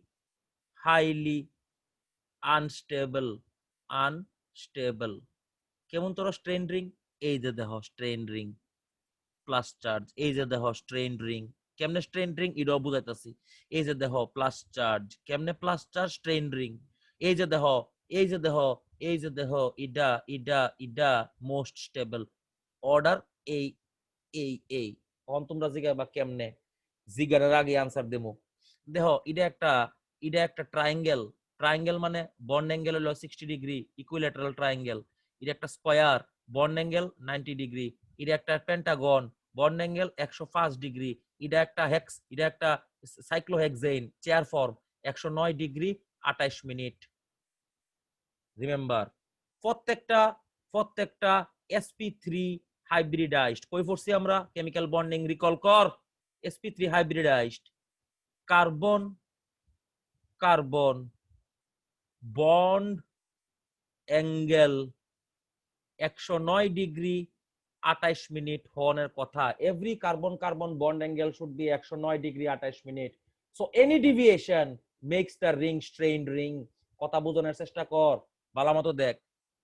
highly unstable। কেমন তোর স্ট্রেন রিং? এই যে দেখো স্ট্রেন রিং প্লাস চার্জ, এই যে দেখো স্ট্রেন রিং। কেমনে স্ট্রেন রিং এটাও বুঝাইতাছি। এই যে দেখো প্লাস চার্জ, কেমনে প্লাস চার্জ স্ট্রেন রিং। এই যে দেখো, এই যে দেখো, এই যে দেখো, ইডা মোস্ট স্টেবল। অর্ডার এই এই এই তখন তোমরা জিগাবা কেমনে, জিগারের আগে আনসার দেবো। দেখো এটা একটা ট্রায়াঙ্গেল। ট্রায়াঙ্গেল মানে বন্ড অ্যাঙ্গেল হলো 60 ডিগ্রি, ইকুইল্যাটারাল ট্রায়াঙ্গেল। এটা একটা স্কয়ার, বন্ড অ্যাঙ্গেল 90 ডিগ্রি। এটা একটা পেন্টাগন, বন্ড অ্যাঙ্গেল 105 ডিগ্রি। এটা একটা হেক্স, এটা একটা cyclohexane chair form 109 degree 28 minute. Remember, প্রত্যেকটা sp3 হাইব্রিডাইজড। কই পড়ছি আমরা? কেমিক্যাল বন্ডিং রিকল কর। sp3 hybridised carbon bond angle 109 degree 28 minute হওয়ার কথা। Every carbon bond angle should be 109 degree 28 minute. So any deviation makes the ring strained ring. কথা বোঝানোর চেষ্টা কর, ভালো মতো দেখ।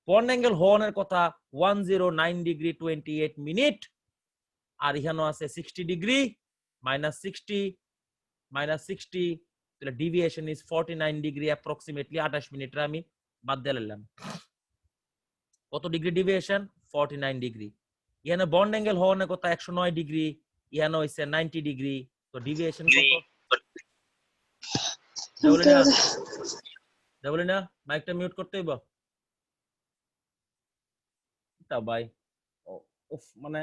বন্ড অ্যাঙ্গেল হওয়ার কথা 109 ডিগ্রি 28 মিনিট, আর এখানে আছে 60 ডিগ্রি -60 তাহলে ডিভিয়েশন ইজ 49 ডিগ্রি অ্যাপ্রক্সিমেটলি। 28 মিনিটে আমি বাদ দিয়ে নিলাম। কত ডিগ্রি ডিভিয়েশন? 49 ডিগ্রি। এখানে বন্ড অ্যাঙ্গেল হওয়ার কথা 109 ডিগ্রি, এখানে হইছে 90 ডিগ্রি। তো ডিভিয়েশন কত? বলি না, মাইকটা মিউট করতে হইব। তা ভাই মানে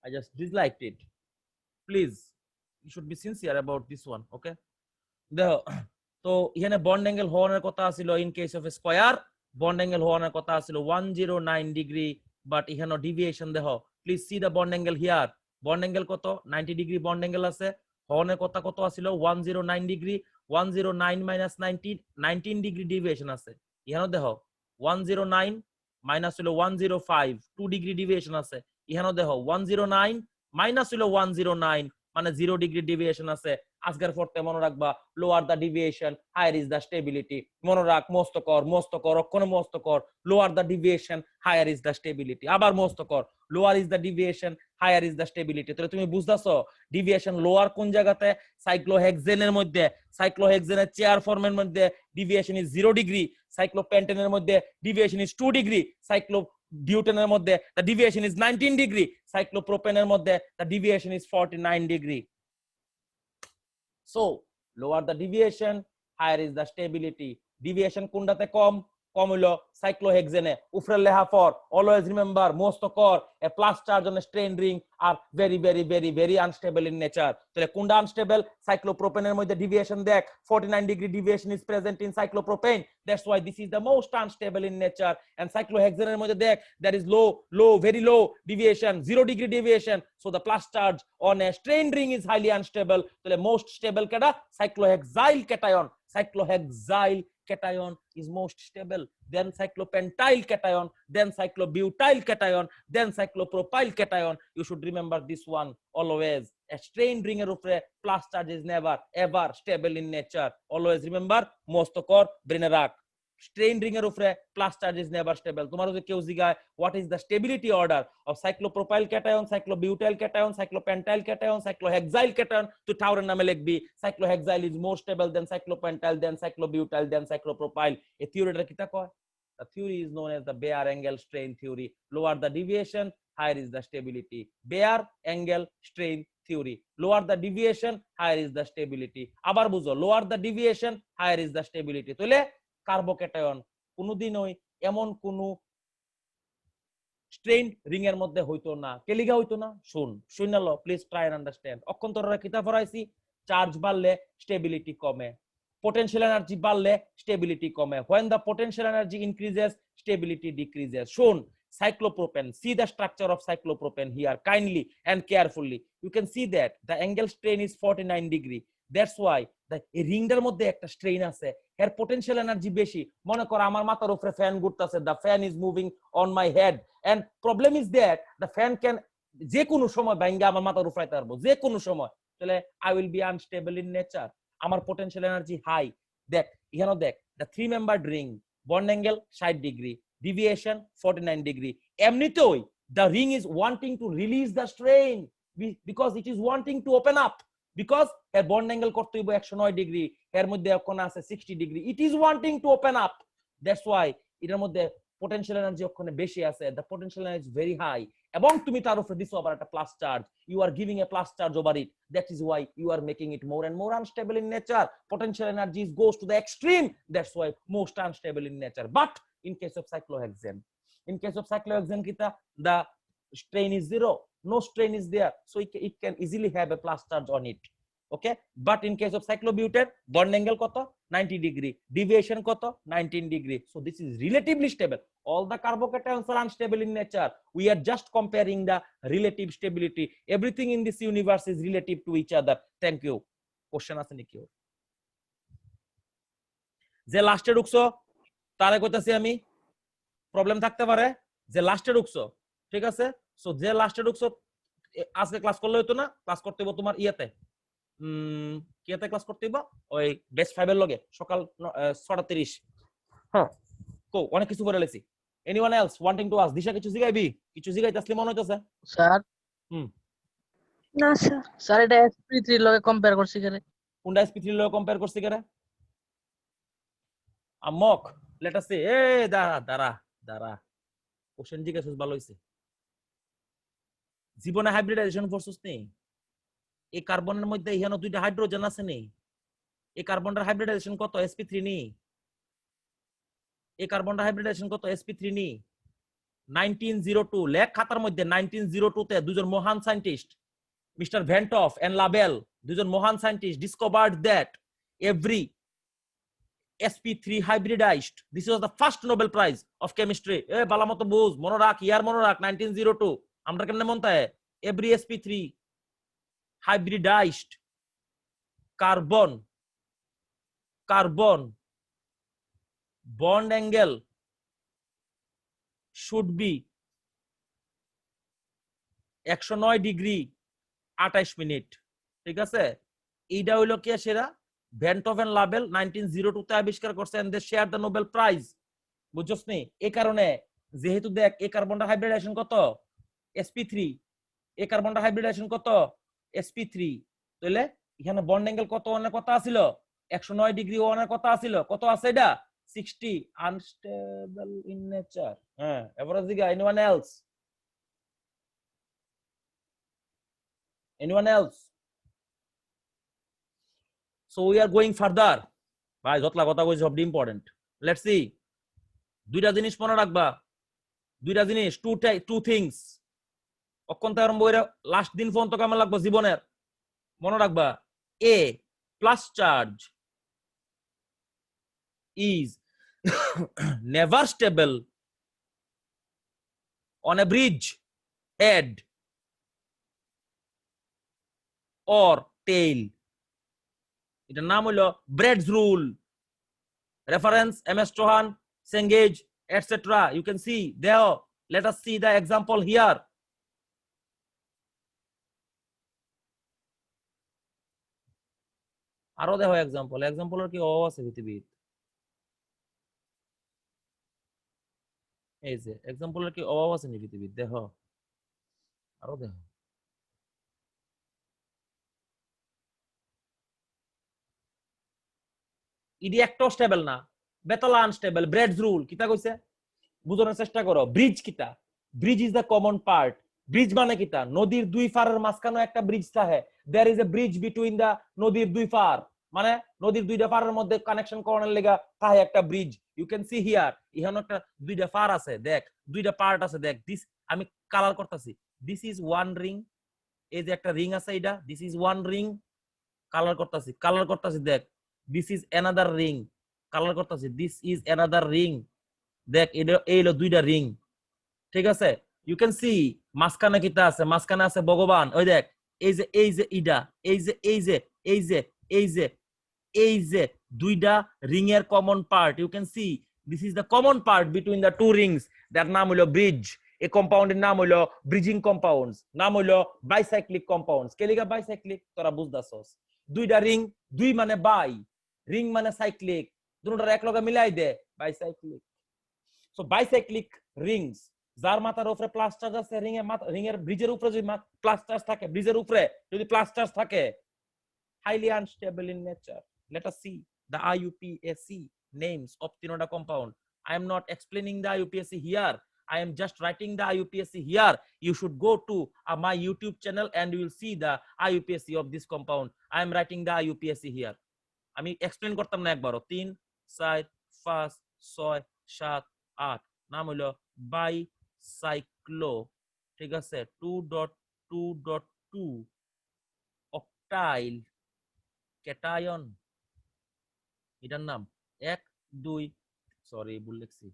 I just disliked it. Please, you should be sincere about this one, okay? দেখো তো এখানে বন্ড অ্যাঙ্গেল হওয়ার কথা ছিল in case of square, bond angle হওয়ার কথা ছিল 109 ডিগ্রি, বাট এখানে ডিভিয়েশন দেখো। Please see the bond angle here. Bond angle কত? 90 ডিগ্রি বন্ড অ্যাঙ্গেল আছে। হওয়ার কথা কত ছিল? 109 ডিগ্রি। 109 - 19 ডিগ্রি ডিভিয়েশন আছে। ইহানো দেখো 109 মাইনাস হলো 105 2 ডিগ্রি ডেভিয়েশন আছে ইহানো দেখো 109 মাইনাস হলো 109 মানে 0 ডিগ্রি ডেভিয়েশন আছে আজকের পড়তে মনে রাখবা lower the deviation higher is the stability মনে রাখ মস্ত কর অক্ষণ মস্ত কর lower the deviation higher is the stability আবার মস্ত কর lower is the deviation higher is the stability তাহলে তুমি বুঝতাছো ডেভিয়েশন লোয়ার কোন জায়গাতে সাইক্লোহেক্সেনের মধ্যে সাইক্লোহেক্সেনের চেয়ার ফর্মের মধ্যে ডেভিয়েশন ইজ 0 ডিগ্রি সাইক্লোপেন্টেনের মধ্যে ডেভিয়েশন ইজ 2 ডিগ্রি সাইক্লোবিউটেনের মধ্যে the deviation is 19 degree সাইক্লোপ্রোপেনের মধ্যে the deviation is 49 degree so lower the deviation higher is the stability deviation কোনটাতে কম হলো সাইক্লোহেক্সেনে উপরে লেখা ফর অলওয়েজ রিমেম্বার মোস্ট কর a plus charge on strain ring are very unstable in nature তাহলে কোনটা unstable সাইক্লোপ্রোপেনের মধ্যে ডেভিয়েশন দেখ 49 degree deviation is present in cyclopropane that's why this is the most unstable in nature and সাইক্লোহেক্সেনের মধ্যে দেখ that is very low deviation 0 degree deviation so the plus charge on a strain ring is highly unstable তাহলে most stable কেটা সাইক্লোহেক্সাইল cation is most stable then cyclopentyl cation then cyclobutyl cation then cyclopropyl cation you should remember this one always a strain ring er upre plus charge is never ever stable in nature always remember most kor brain e rakh strain ring er upre plus charge is never stable tomar jodi keu jigaay what is the stability order of cyclopropyl cation cyclobutyl cation cyclopentyl cation cyclohexyl cation to tauren name likhbi cyclohexyl is more stable than cyclopentyl then cyclobutyl then cyclopropyl a theory ta kita koy the theory is known as the Baer angle strain theory lower the deviation higher is the stability Baer angle strain theory lower the deviation higher is the stability abar buzo lower the deviation higher is the stability tole carbocation কোনোদিনই এমন কোন strain ring এর মধ্যে হইতো না কেলিগা হইতো না শুননালো please try and understand অক্ষন্তররা কিতা পড়াইছি চার্জ বাড়লে স্টেবিলিটি কমে potential energy বাড়লে স্টেবিলিটি কমে when the potential energy increases stability decreases শুন cyclopropane see the structure of cyclopropane here kindly and carefully you can see that the angle strain is 49 degree that's why the রিংটার মধ্যে একটা strain আছে এর potential energy বেশি মনে কর আমার মাথার উপরে ফ্যান ঘুরতেছে the fan is moving on my head and problem is that the fan can যে কোনো সময় ভাঙা আমার মাথার উপরে পারবো যে কোনো সময় তাহলে I will be unstable in nature আমার পোটেনশিয়াল এনার্জি হাই দেখ এখানে দেখ the 3 membered ring bond angle 60 degree deviation 49 degree এমনিতেই the ring is wanting to release the strain because it is wanting to open up because এর bond angle করতে হইব 109 degree এর মধ্যে কোণ আছে 60 degree it is wanting to open up that's why এর মধ্যে potential energy ওখানে বেশি আছে the potential energy is very high এবং তুমি তার উপরে দিছো আবার একটা plus charge you are giving a plus charge over it that is why you are making it more and more unstable in nature potential energy goes to the extreme that's why most unstable in nature but in case of cyclohexane kita the strain is 0 no strain is there so it can easily have a plus charge on it okay but in case of cyclobutane bond angle koto 90 degree deviation koto 19 degree so this is relatively stable all the carbocations are unstable in nature we are just comparing the relative stability everything in this universe is relative to each other thank you question আছে নাকি যে লাস্টে ঢুকছো তারে কইতাছি আমি problem থাকতে পারে যে লাস্টে ঢুকছো ঠিক আছে সো যে লাস্টে ঢুকছো আজকে ক্লাস করলে হতো না ক্লাস করতে হবে তোমার ইয়াতে কিয়াতে ক্লাস করতে হইব ওই বেস্ট 5 এর লগে সকাল 6:30 হ্যাঁ কো অনেক কিছু করে লেছি anyone else wanting to ask Disha কিছু জিগাইবি কিছু জিগাইতে আসলে মনে হইতাছে স্যার না স্যার স্যার এটা sp3 এর লগে কম্পেয়ার করছি করে কোনটা sp3 এর লগে কম্পেয়ার করছি করে আমক লেট আস সে এ দাঁড়া কোশ্চেন জিজ্ঞাসা ভালো হইছে জীবনে হাইব্রিডাইজেশন ফোর্সস নেই এই কার্বনের মধ্যে এখানে দুইটা হাইড্রোজেন আছে নেই এই কার্বনের হাইব্রিডাইজেশন কত sp3 নেই এই কার্বনের হাইব্রিডাইজেশন কত sp3 নেই 1902 লেখ খাতার মধ্যে 1902 তে দুজন মহান সায়েন্টিস্ট মিস্টার ভেন্টফ এন্ড লাবেল দুজন মহান scientist discovered that every sp3 hybridized this was the first Nobel Prize of chemistry এ বালা মতো বুঝ মনে রাখ ইয়ার মনে রাখ 1902 আমরা কেমনে মনতে every sp3 hybridized carbon bond angle should be 109 degree 28 minute ঠিক আছে এইটা হইলো কি সেরা ভ্যানটভেন লাবেল 1902 তে আবিষ্কার করছে and they share the Nobel prize বুঝছস নি এই কারণে যেহেতু দেখ এই কার্বনটা হাইব্রিডাইজেশন কত sp3 এই কার্বনটা হাইব্রিডাইজেশন কত sp3 তাহলে এখানে বন্ড অ্যাঙ্গেল কত ওয়ানের কথা ছিল 109 ডিগ্রি ওয়ানের কথা ছিল কত আছে এটা 60 আনস্টেবল ইন নেচার হ্যাঁ average দিগা anyone else so we are going further ভাই যতলা কথা কইছি সব ইম্পর্টেন্ট লেটস সি দুইটা জিনিস মনে রাখবা দুইটা জিনিস টু থিংস অক্ষন্ত আরম্ভ করে লাস্ট দিন পর্যন্ত কেমন লাগবে জীবনের মনে রাখবা a plus charge is never stable on a bridge head or tail এটার নাম হলো Bredt's rule reference MS Chauhan Cengage etcetera you can see দেও let us see the example here আরো দেখো এক্সাম্পলের কি অভাব আছে পৃথিবীর এই যে এক্সাম্পলের কি অভাব আছে নি পৃথিবীর দেখো আরো দেখো ইডি একটাও স্টেবল না বেতলা আনস্টেবল ব্রেডস রুল কিতা কইছে বুঝানোর চেষ্টা করো ব্রিজ কিতা bridge is the common part bridge মানে কিতা নদীর দুই পারের মাঝখানে একটা ব্রিজ থাকে there is a bridge between the নদীর দুই পার মানে নদীর দুইটা পারের মধ্যে কানেকশন করানোর লাগা থাকে একটা bridge you can see here এখানে একটা দুইটা পার আছে দেখ দুইটা পার্ট আছে দেখ দিস আমি কালার করতেছি দিস ইজ ওয়ান রিং এই যে একটা রিং আছে এটা this is one ring colour করতেছি দেখ this is another ring colour করতেছি দিস ইজ অ্যানাদার রিং দেখ এই হলো দুইটা রিং ঠিক আছে ইউ ক্যান সি মাঝখানে কিটা আছে মাঝখানে আছে ভগবান ওই দেখ এই যে ইডা এই যে দুইটা রিং এর common part you can see this is the common part between the two rings that নাম হলো ব্রিজ এই কম্পাউন্ডের নাম হলো ব্রিজিং কম্পাউন্ডস নাম হলো বাইসাইক্লিক কম্পাউন্ডস কেলিগা বাইসাইক্লিক তোরা বুঝদাছস দুইটা রিং দুই মানে বাই রিং মানে সাইক্লিক দুটোটার এক লগে মিলাই দে বাইসাইক্লিক সো বাইসাইক্লিক রিংস যার মাথার উপরে প্লাস চার্জ আছে রিং এর ব্রিজের উপরে যদি প্লাস চার্জ থাকে ব্রিজের উপরে যদি প্লাস চার্জ থাকে highly unstable in nature let us see the IUPAC names of tinoda compound I am not explaining the IUPAC here I am just writing the IUPAC here you should go to my YouTube channel and you will see the IUPAC of this compound I am writing the IUPAC here আমি explain করতাম না একবারও 3 4 5 6 7 8 নাম হলো বাইসাইক্লো ঠিক আছে 2.2.2 অক্টাইল cation এটার নাম 1 2 সরি ভুল লিখছি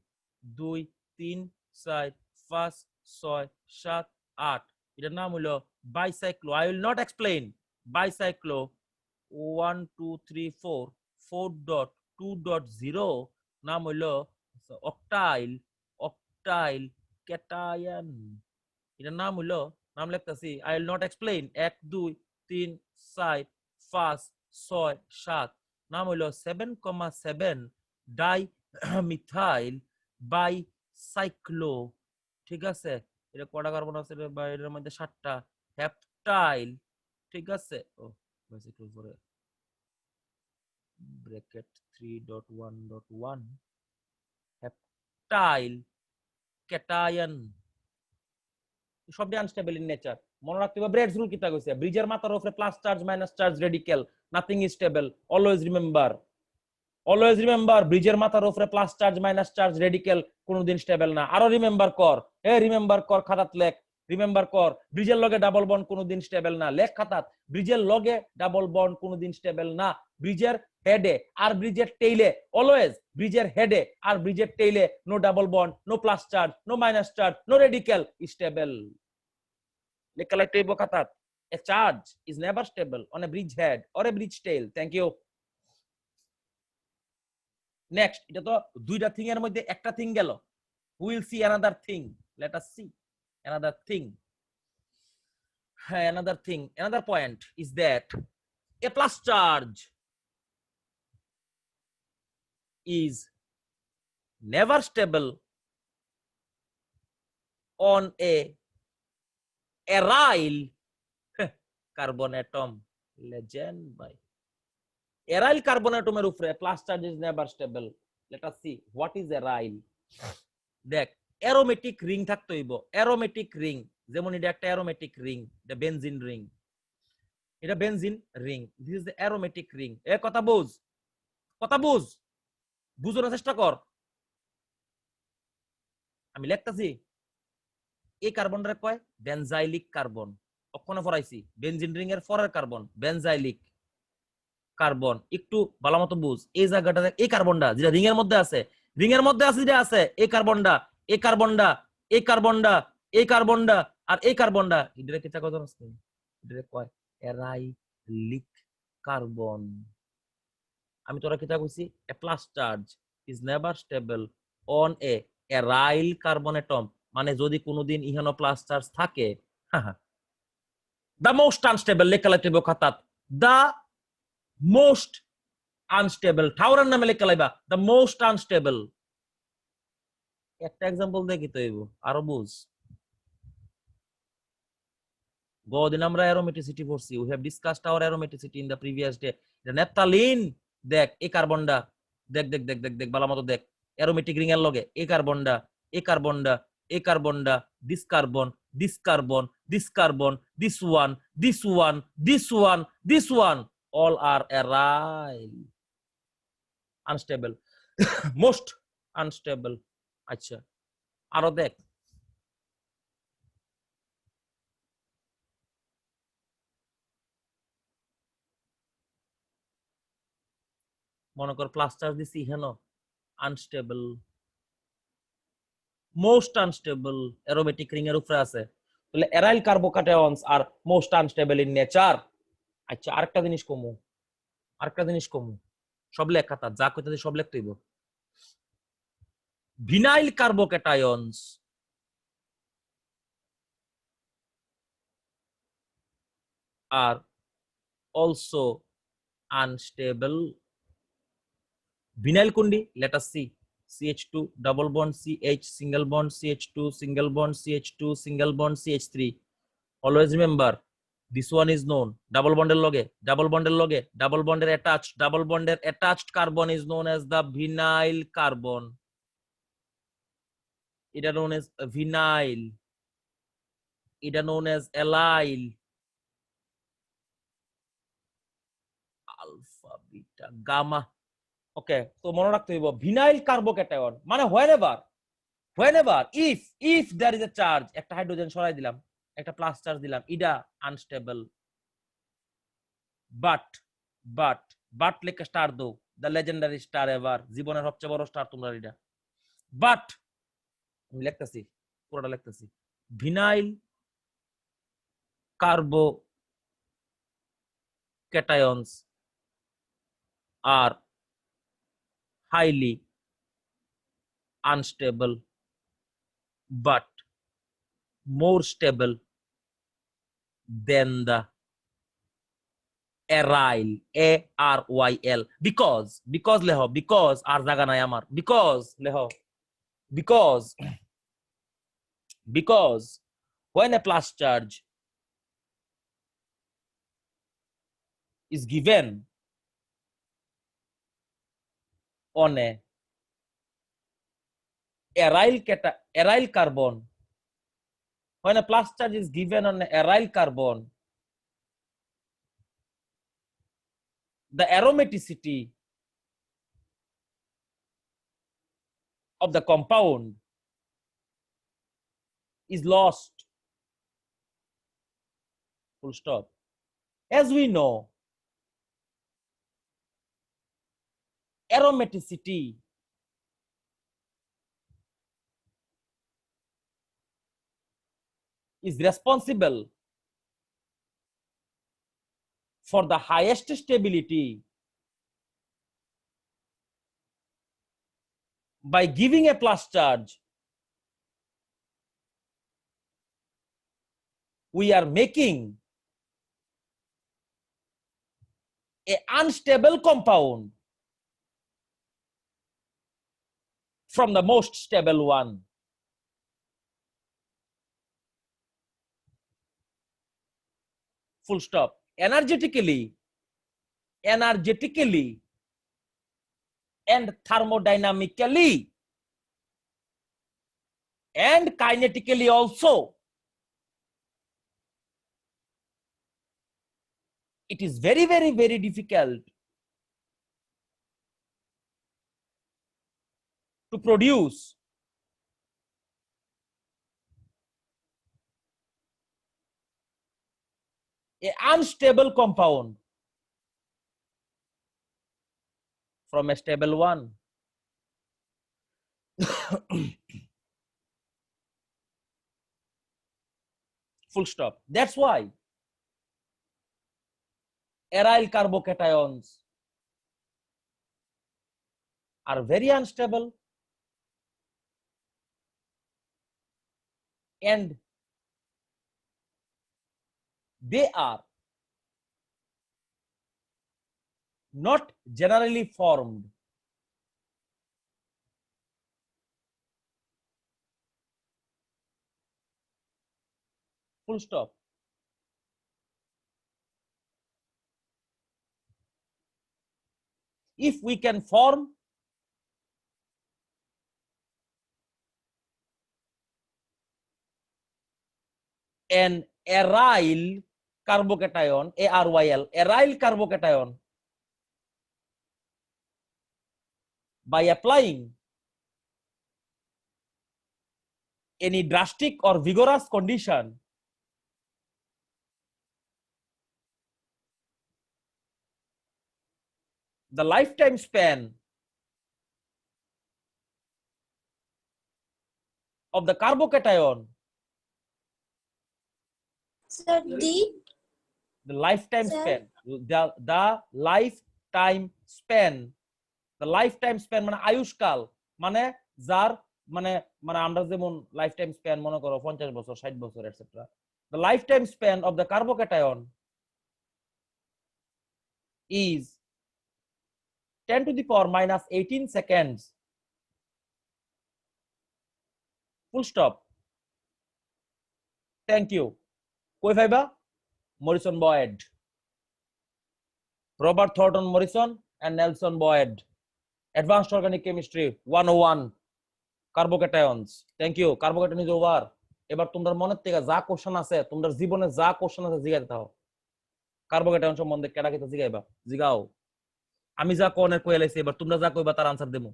2 3 4 5 6 7 8 এটার নাম হলো বাইসাইক্লো I will not explain বাইসাইক্লো 1 2 3 4 4.2.0 নাম হলো অক্টাইল ক্যাটায়ন এটার নাম হলো নাম লিখতেছি I will not explain 1 2 3 4 5 6 7 নাম হলো 7,7 ডাইমিথাইল বাইসাইক্লো ঠিক আছে এটা কয়টা কার্বন আছে এর মধ্যে 7টা হেপটাইল ঠিক আছে ও বাইসাইক্লো পরে ব্র্যাকেট 3.1.1 হেপটাইল ক্যাটায়ন সবটি আনস্টেবল ইন নেচার মনে রাখতে হবে ব্রেডস রুল কিতা কইছে ব্রিজের মাথার উপরে plus charge minus charge radical nothing is stable always remember ব্রিজের মাথার উপরে plus charge minus charge radical কোনোদিন স্টেবল না আরো রিমেম্বার কর খাতাত লেখ রিমেম্বার কর ব্রিজের লগে ডাবল বন্ড কোনোদিন স্টেবল না লেখ খাতাত ব্রিজের লগে ডাবল বন্ড কোনোদিন স্টেবল না ব্রিজের হেডে আর ব্রিজের টেইলে অলওয়েজ ব্রিজের হেডে আর ব্রিজের টেইলে no double bond no plus charge no minus charge no radical stable A charge is never stable on a bridge head or a bridge tail. Thank you. Next, এটা তো দুইটা থিং এর মধ্যে একটা থিং গেল। Will see another thing, let us see another thing. হ্যাঁ, another thing, another point is that a plus charge is never stable on a aryl carbon atom. Legend by aryl carbon atom এর উপরে plus charge is never stable. Let us see what is aryl. দেখ, aromatic ring থাকতে হইব, aromatic ring, যেমন এটা একটা aromatic ring, এটা benzene ring, এটা benzene ring, this is the aromatic ring. এ কথা বুঝ, কথা বুঝ, বুঝানোর চেষ্টা কর। আমি লিখতেছি, এই কার্বনটারে কয় বেনজাইলিক কার্বন, অক্ষণে পড়াইছি, বেনজিন রিং এর পরের কার্বন বেনজাইলিক কার্বন। একটু ভালো মতো বুঝ, এই জায়গাটা, এই কার্বনটা যেটা রিং এর মধ্যে আছে, রিং এর মধ্যে আছে যেটা আছে, এই কার্বনটা, এই কার্বনটা, এই কার্বনটা, এই কার্বনটা আর এই কার্বনটা, এটারে কি কথা আছে, এটারে কয় অ্যারাইলিক কার্বন। আমি তোরা কি কইছি, a plus charge is never stable on a aryl carbon atom, মানে যদি কোনোদিন ইহানো প্লাস চার্জ থাকে, দ্য মোস্ট আনস্টেবল, লেখা লাগবে খাতাত, দ্য মোস্ট আনস্টেবল, ঠাউরের নামে লেখা লাইবা, দ্য মোস্ট আনস্টেবল। একটা এক্সাম্পল দেখি তো এবো, আরো বুঝ। গদিন আমরা অ্যারোমেটিসিটি পড়ছি, we have discussed our aromaticity in the previous day. এটা নেপথালিন, দেখ এই কার্বনটা, দেখ দেখ দেখ দেখ দেখ ভালো মতো দেখ, অ্যারোমেটিক রিং এর লগে এই কার্বনটা, এই কার্বনটা, এই কার্বনটা, this carbon, this carbon, this carbon, this one, this one, this one, this one, all are aryl unstable, most unstable. আচ্ছা, আরো দেখ, মনে কর প্লাস চার্জ দিছি হেন, unstable, most unstable, aromatic ring এর উপরে আছে, তাহলে aryl carbocations are most unstable in nature. আচ্ছা, আরেকটা জিনিস কমু, আরেকটা জিনিস কমু, সব লেখা তা যা কইতাছি সব লিখতে হইব। Vinyl carbocations are also unstable. Vinyl কোনটি, let us see, CH2 double bond CH, single bond CH2, single bond CH2, single bond CH3. Always remember, this one is known, double bond loge, double bond loge, double bond attached, double bond attached carbon is known as the vinyl carbon. It is known as vinyl, it is known as allyl, alpha, beta, gamma. ওকে, তো মনে রাখতে হইব vinyl carbocation মানে whenever if there is a charge, একটা hydrogen সরাই দিলাম, একটা plus charge দিলাম, এটা আনস্টেবল, বাট লেখা স্টার দাও, দ্য লেজেন্ডারি স্টার এভার, জীবনের সবচেয়ে বড় স্টার তোমরা এটা। বাট আমি লিখতেছি, পুরোটা লিখতেছি, vinyl carbocations are highly unstable but more stable than the aryl, ARYL, because leho, because আর জায়গা নাই আমার, because leho, because when a plus charge is given on a aryl carbon, when a plus charge is given on an aryl carbon, the aromaticity of the compound is lost, full stop. As we know, aromaticity is responsible for the highest stability by giving a plus charge, we are making a unstable compound from the most stable one. Full stop. Energetically and thermodynamically and kinetically also, it is very, very, very difficult to produce an unstable compound from a stable one. Full stop. That's why aryl carbocations are very unstable and they are not generally formed full stop. If we can form an aryl carbocation, aryl carbocation, by applying any drastic or vigorous condition, the lifetime span of the carbocation, Sir, the lifetime Sir? span, the lifetime span মানে আয়ুষ্কাল, মানে যার মানে মানে আমরা যেমন lifetime span মনে করো 50 বছর 60 বছর etcetera, the lifetime span of the carbocation is 10 to the power minus 18 seconds. Full stop. Thank you. কই viva? Morrison Boyd, Robert Thornton Morrison and Nelson Boyd. Advanced Organic Chemistry 101. Carbocations. Thank you. Carbocation is over. এবার তোমাদের মনের থেকে যা question আছে, তোমাদের জীবনে যা কোশ্চেন আছে জিগাইতে দাও। কার্বোকেটায়ন সম্বন্ধে কেডা কিতা জিগাইবা? জিগাও। আমি যা কোনের কই লাইছি, এবার তোমরা যা কইবা তার আনসার দেবো।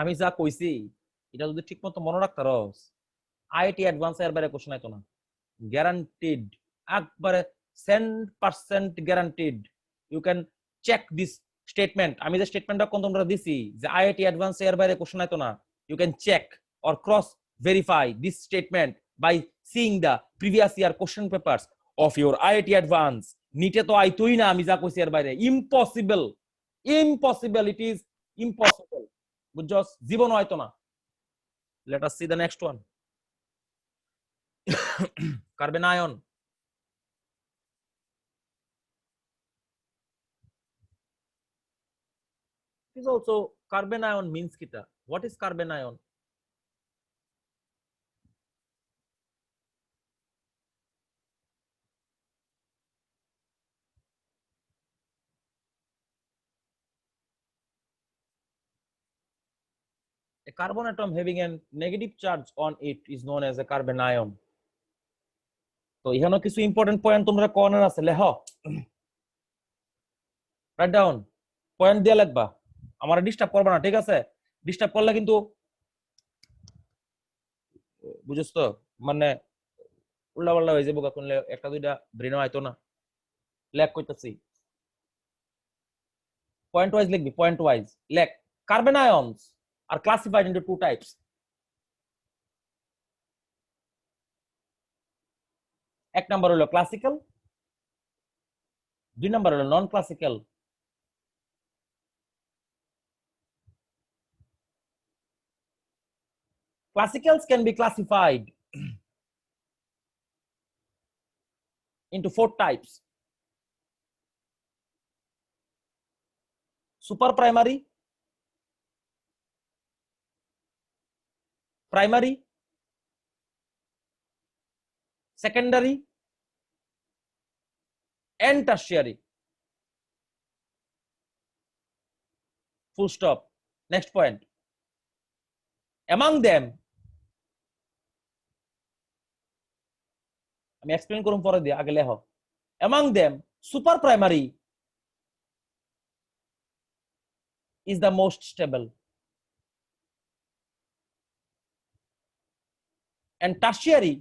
আমি যা কইছি এটা যদি ঠিকমতো মনে রাখতে রস, আইআইটি অ্যাডভান্স এর বাইরে কোশ্চেন আইতো না। গ্যারান্টিড, একবারে 100% guaranteed. You can check this statement. আমি যে স্টেটমেন্টটা কোন তোমরা দিছি যে আইআইটি অ্যাডভান্স এর বাইরে কোশ্চেন আইতো না, you can check or cross verify this statement by seeing the previous year question papers of your IIT advance. নিটে তো আইতোই না আমি যা কইছি এর বাইরে। Impossible, impossible, it is impossible. বুঝছস? জীবন হয়তো না। Let us see the next one. Carbon ion. It is also carbon ion means kita. What is carbon ion? A carbon atom having a negative charge on it is known as a carbon ion. তো এখানে কিছু important point তোমরা corner আছে, লেখ। Write down, point দিয়ে লিখবা। আমার disturb করবা না, ঠিক আছে? ডিস্টার্ব করলে কিন্তু বুঝছ তো, মানে উল্টা পাল্টা হয়ে যাবো। কোন একটা দুইটা ব্রেন হয়তো না। লেখ কইতাছি, পয়েন্ট ওয়াইজ লিখবি, পয়েন্ট ওয়াইজ লেখ। Carbon ions are classified into two types. এক নাম্বার হলো ক্লাসিক্যাল 2 নাম্বার হলো নন classical. Classicals can be classified into 4 types: super primary, primary, secondary, and tertiary. Full stop. Next point. Among them, আমি explain করুম পরে দিয়ে, আগে লেখো। Among them, super primary is the most stable, and tertiary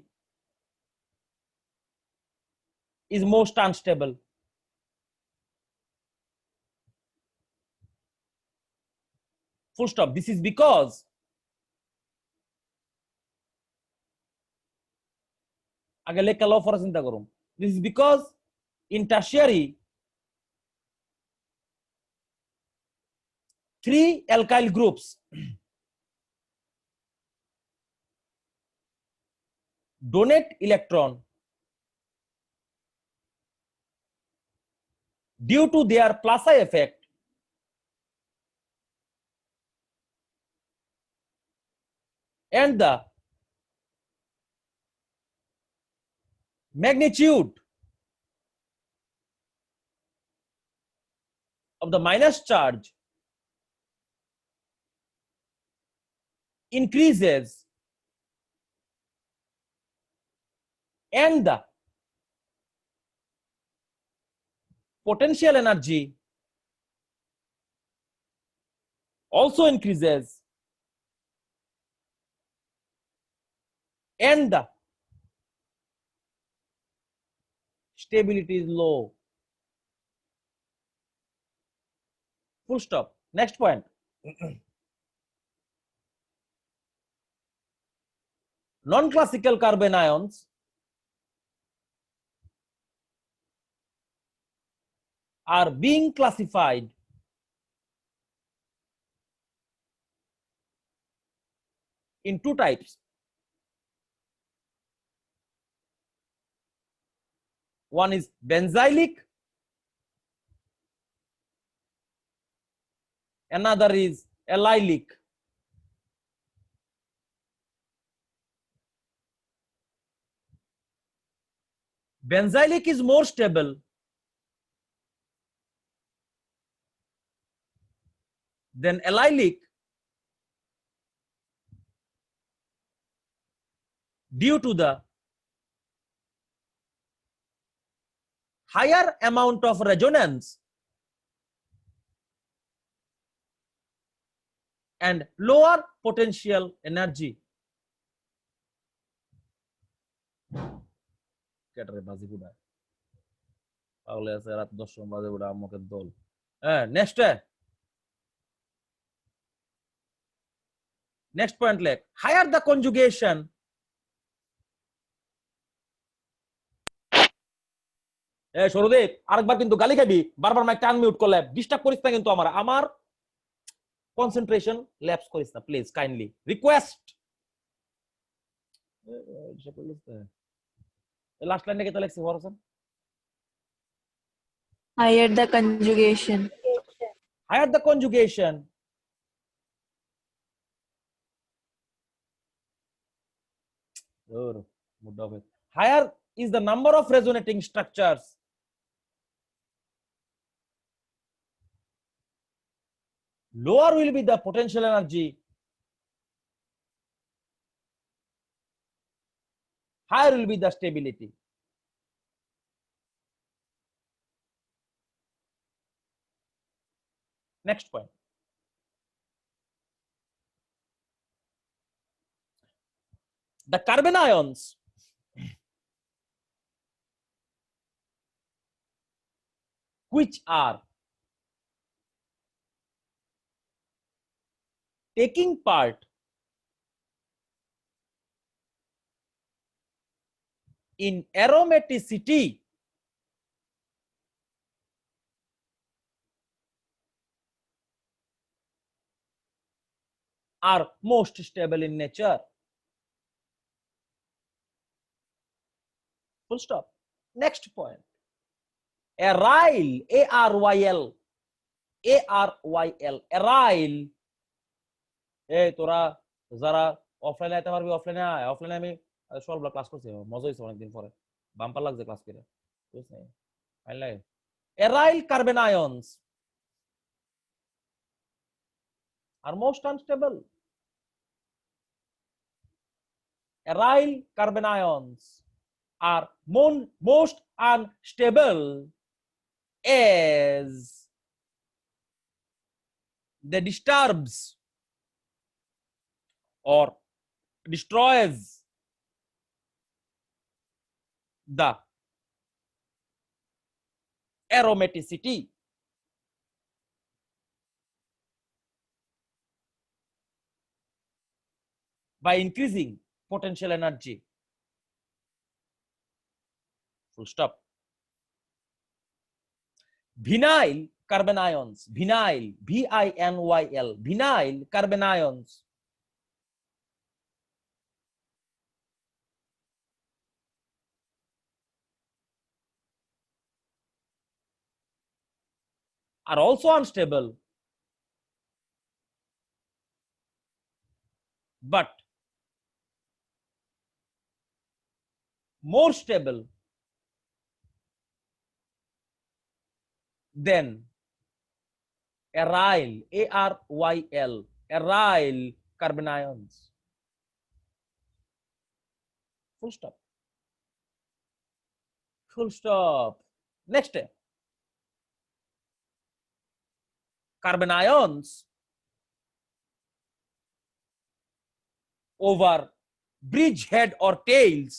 is most unstable. Full stop. This is because আগে লেখা লো পরে চিন্তা করুম। This is because in tertiary 3 alkyl groups donate electron due to their Plassey effect and the magnitude of the minus charge increases and the potential energy also increases and the stability is low. Full stop. Next point. Non-classical carbon ions are being classified in 2 types. One is benzylic, another is allylic. Benzylic is more stable than allylic due to the higher amount of resonance and lower potential energy. কেটরে বাজি বুড়া পাগলে আছে রাত 10 বাজে বুড়া আমাকে দল। হ্যাঁ, next point লেখ higher the conjugation সরদীপ আরেকবার কিন্তু গালি খাবি, বারবার মাইকটা আনমিউট করলে ডিস্টার্ব করিস না কিন্তু আমার কনসেন্ট্রেশন ল্যাপস করিস না প্লিজ, কাইন্ডলি রিকোয়েস্ট। লাস্ট লাইনে কেটে লেখছি ফরসন Higher the conjugation. higher the conjugation higher is the number of resonating structures lower will be the potential energy, higher will be the stability. Next point. The carbon ions which are taking part in aromaticity are most stable in nature. Full stop. Next point. Aryl, A-R-Y-L, A-R-Y-L, aryl. এই তোরা যারা অফলাইনে আইতে পারবি অফলাইনে আয়, অফলাইনে আমি সবগুলো ক্লাস করছি, মজা হয়েছে অনেকদিন পরে, বাম্পার লাগছে ক্লাস করে, বুঝছ নাই? Aryl carbon ions are most unstable. Aryl carbon ions are most unstable as they disturbs or destroys the aromaticity by increasing potential energy. Full stop. Vinyl carbon ions, vinyl, V-I-N-Y-L, vinyl carbon ions are also unstable, but more stable than aryl, A-R-Y-L, aryl carbon ions. Full stop. Full stop. Next, carbon ions over bridgehead or tails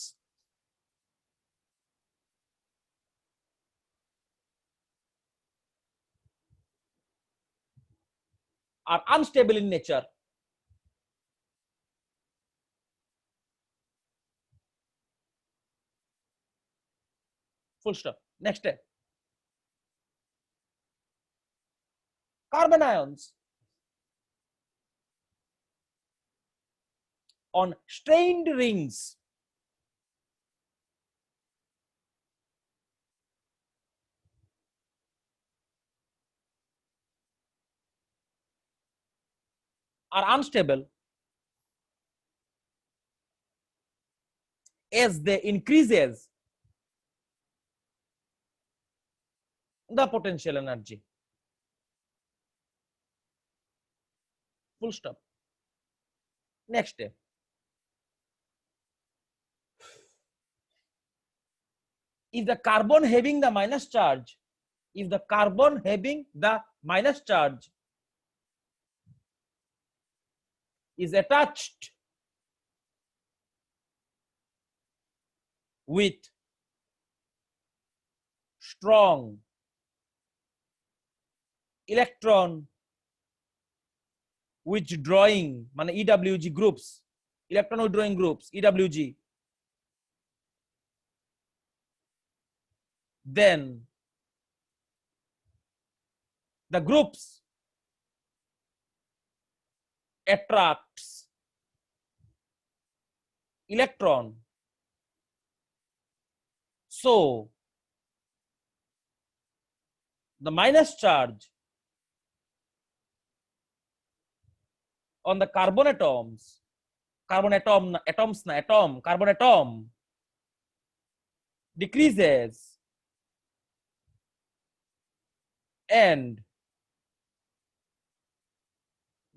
are unstable in nature. Full stop. Next, carbon ions on strained rings are unstable as they increases the potential energy. Full stop. Next, if the carbon having the minus charge, if the carbon having the minus charge is attached with strong electron withdrawing, মানে EWG groups, electron withdrawing groups, EWG, then the groups attracts electron, so the minus charge on the carbon atoms, carbon atom decreases and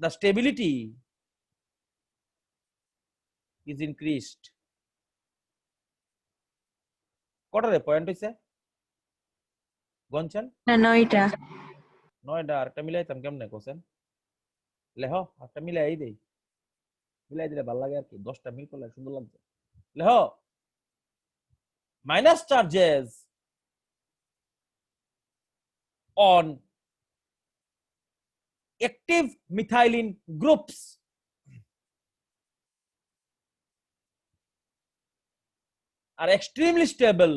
the stability is increased. কটারে point হইছে গনছেন? না নয়টা। নয়টা। আরেকটা মিলাইতাম কেমনে কোসেন? লেহ একটা মিলাই দেই, মিলাই দিলে ভালো লাগে আর কি, 10টা মিল করলে সুন্দর লাগছে। Leh minus charges on active methylene groups are extremely stable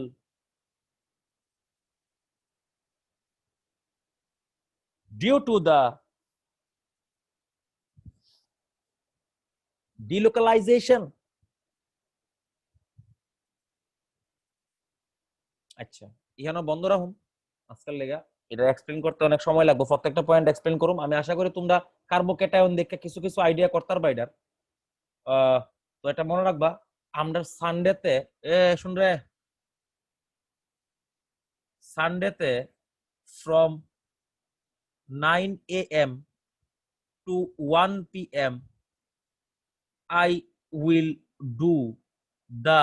due to the delocalisation. আচ্ছা ইহানো বন্ধ রাখুন আজকাল লেগা, এটা এক্সপ্লেন করতে অনেক সময় লাগবে, প্রত্যেকটা পয়েন্ট এক্সপ্লেন করুম। আমি আশা করি তোমরা কার্বোক্যাটায়ন দেখে কিছু কিছু আইডিয়া করতে পারবা এটার। তো এটা মনে রাখবা আমরা সানডেতে শুন রে সানডেতে from 9 a.m. to 1 p.m. I will do the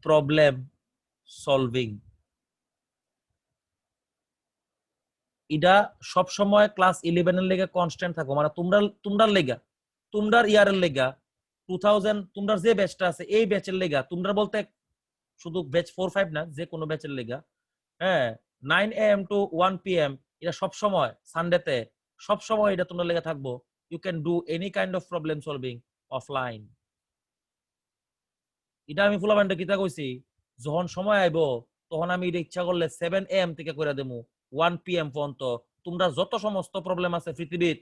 problem solving. এটা সব সময় ক্লাস 11 এর লেগে কনস্ট্যান্ট থাকো, মানে তোমরার লেগা, তোমরার ইয়ারের লেগা 2000 তোমরার যে ব্যাচটা আছে এই ব্যাচের লেগা, তোমরা বলতে শুধু ব্যাচ 4-5 না, যে কোনো ব্যাচের লেগা। হ্যাঁ 9 a.m. to 1 p.m. এটা সব সময় সানডেতে সব সময় এটা তোমরা লেগে থাকবো। You can do any kind of problem solving offline. এটা আমি ফুলাবান্ডে কিতা কইছি, যখন সময় আইবো তখন আমি এটা ইচ্ছা করলে 7 a.m. থেকে করে দেবো 1 p.m. পর্যন্ত। তোমরা যত সমস্ত প্রবলেম আছে পৃথিবীত,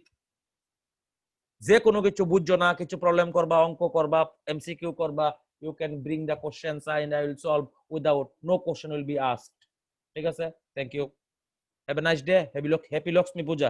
যে কোনো কিছু বুঝছো না, কিছু প্রবলেম করবা, অঙ্ক করবা, এমসিকিউ করবা, you can bring the questions and I will solve without no question will be asked. ঠিক আছে, thank you, have a nice day, happy Lakshmi Puja.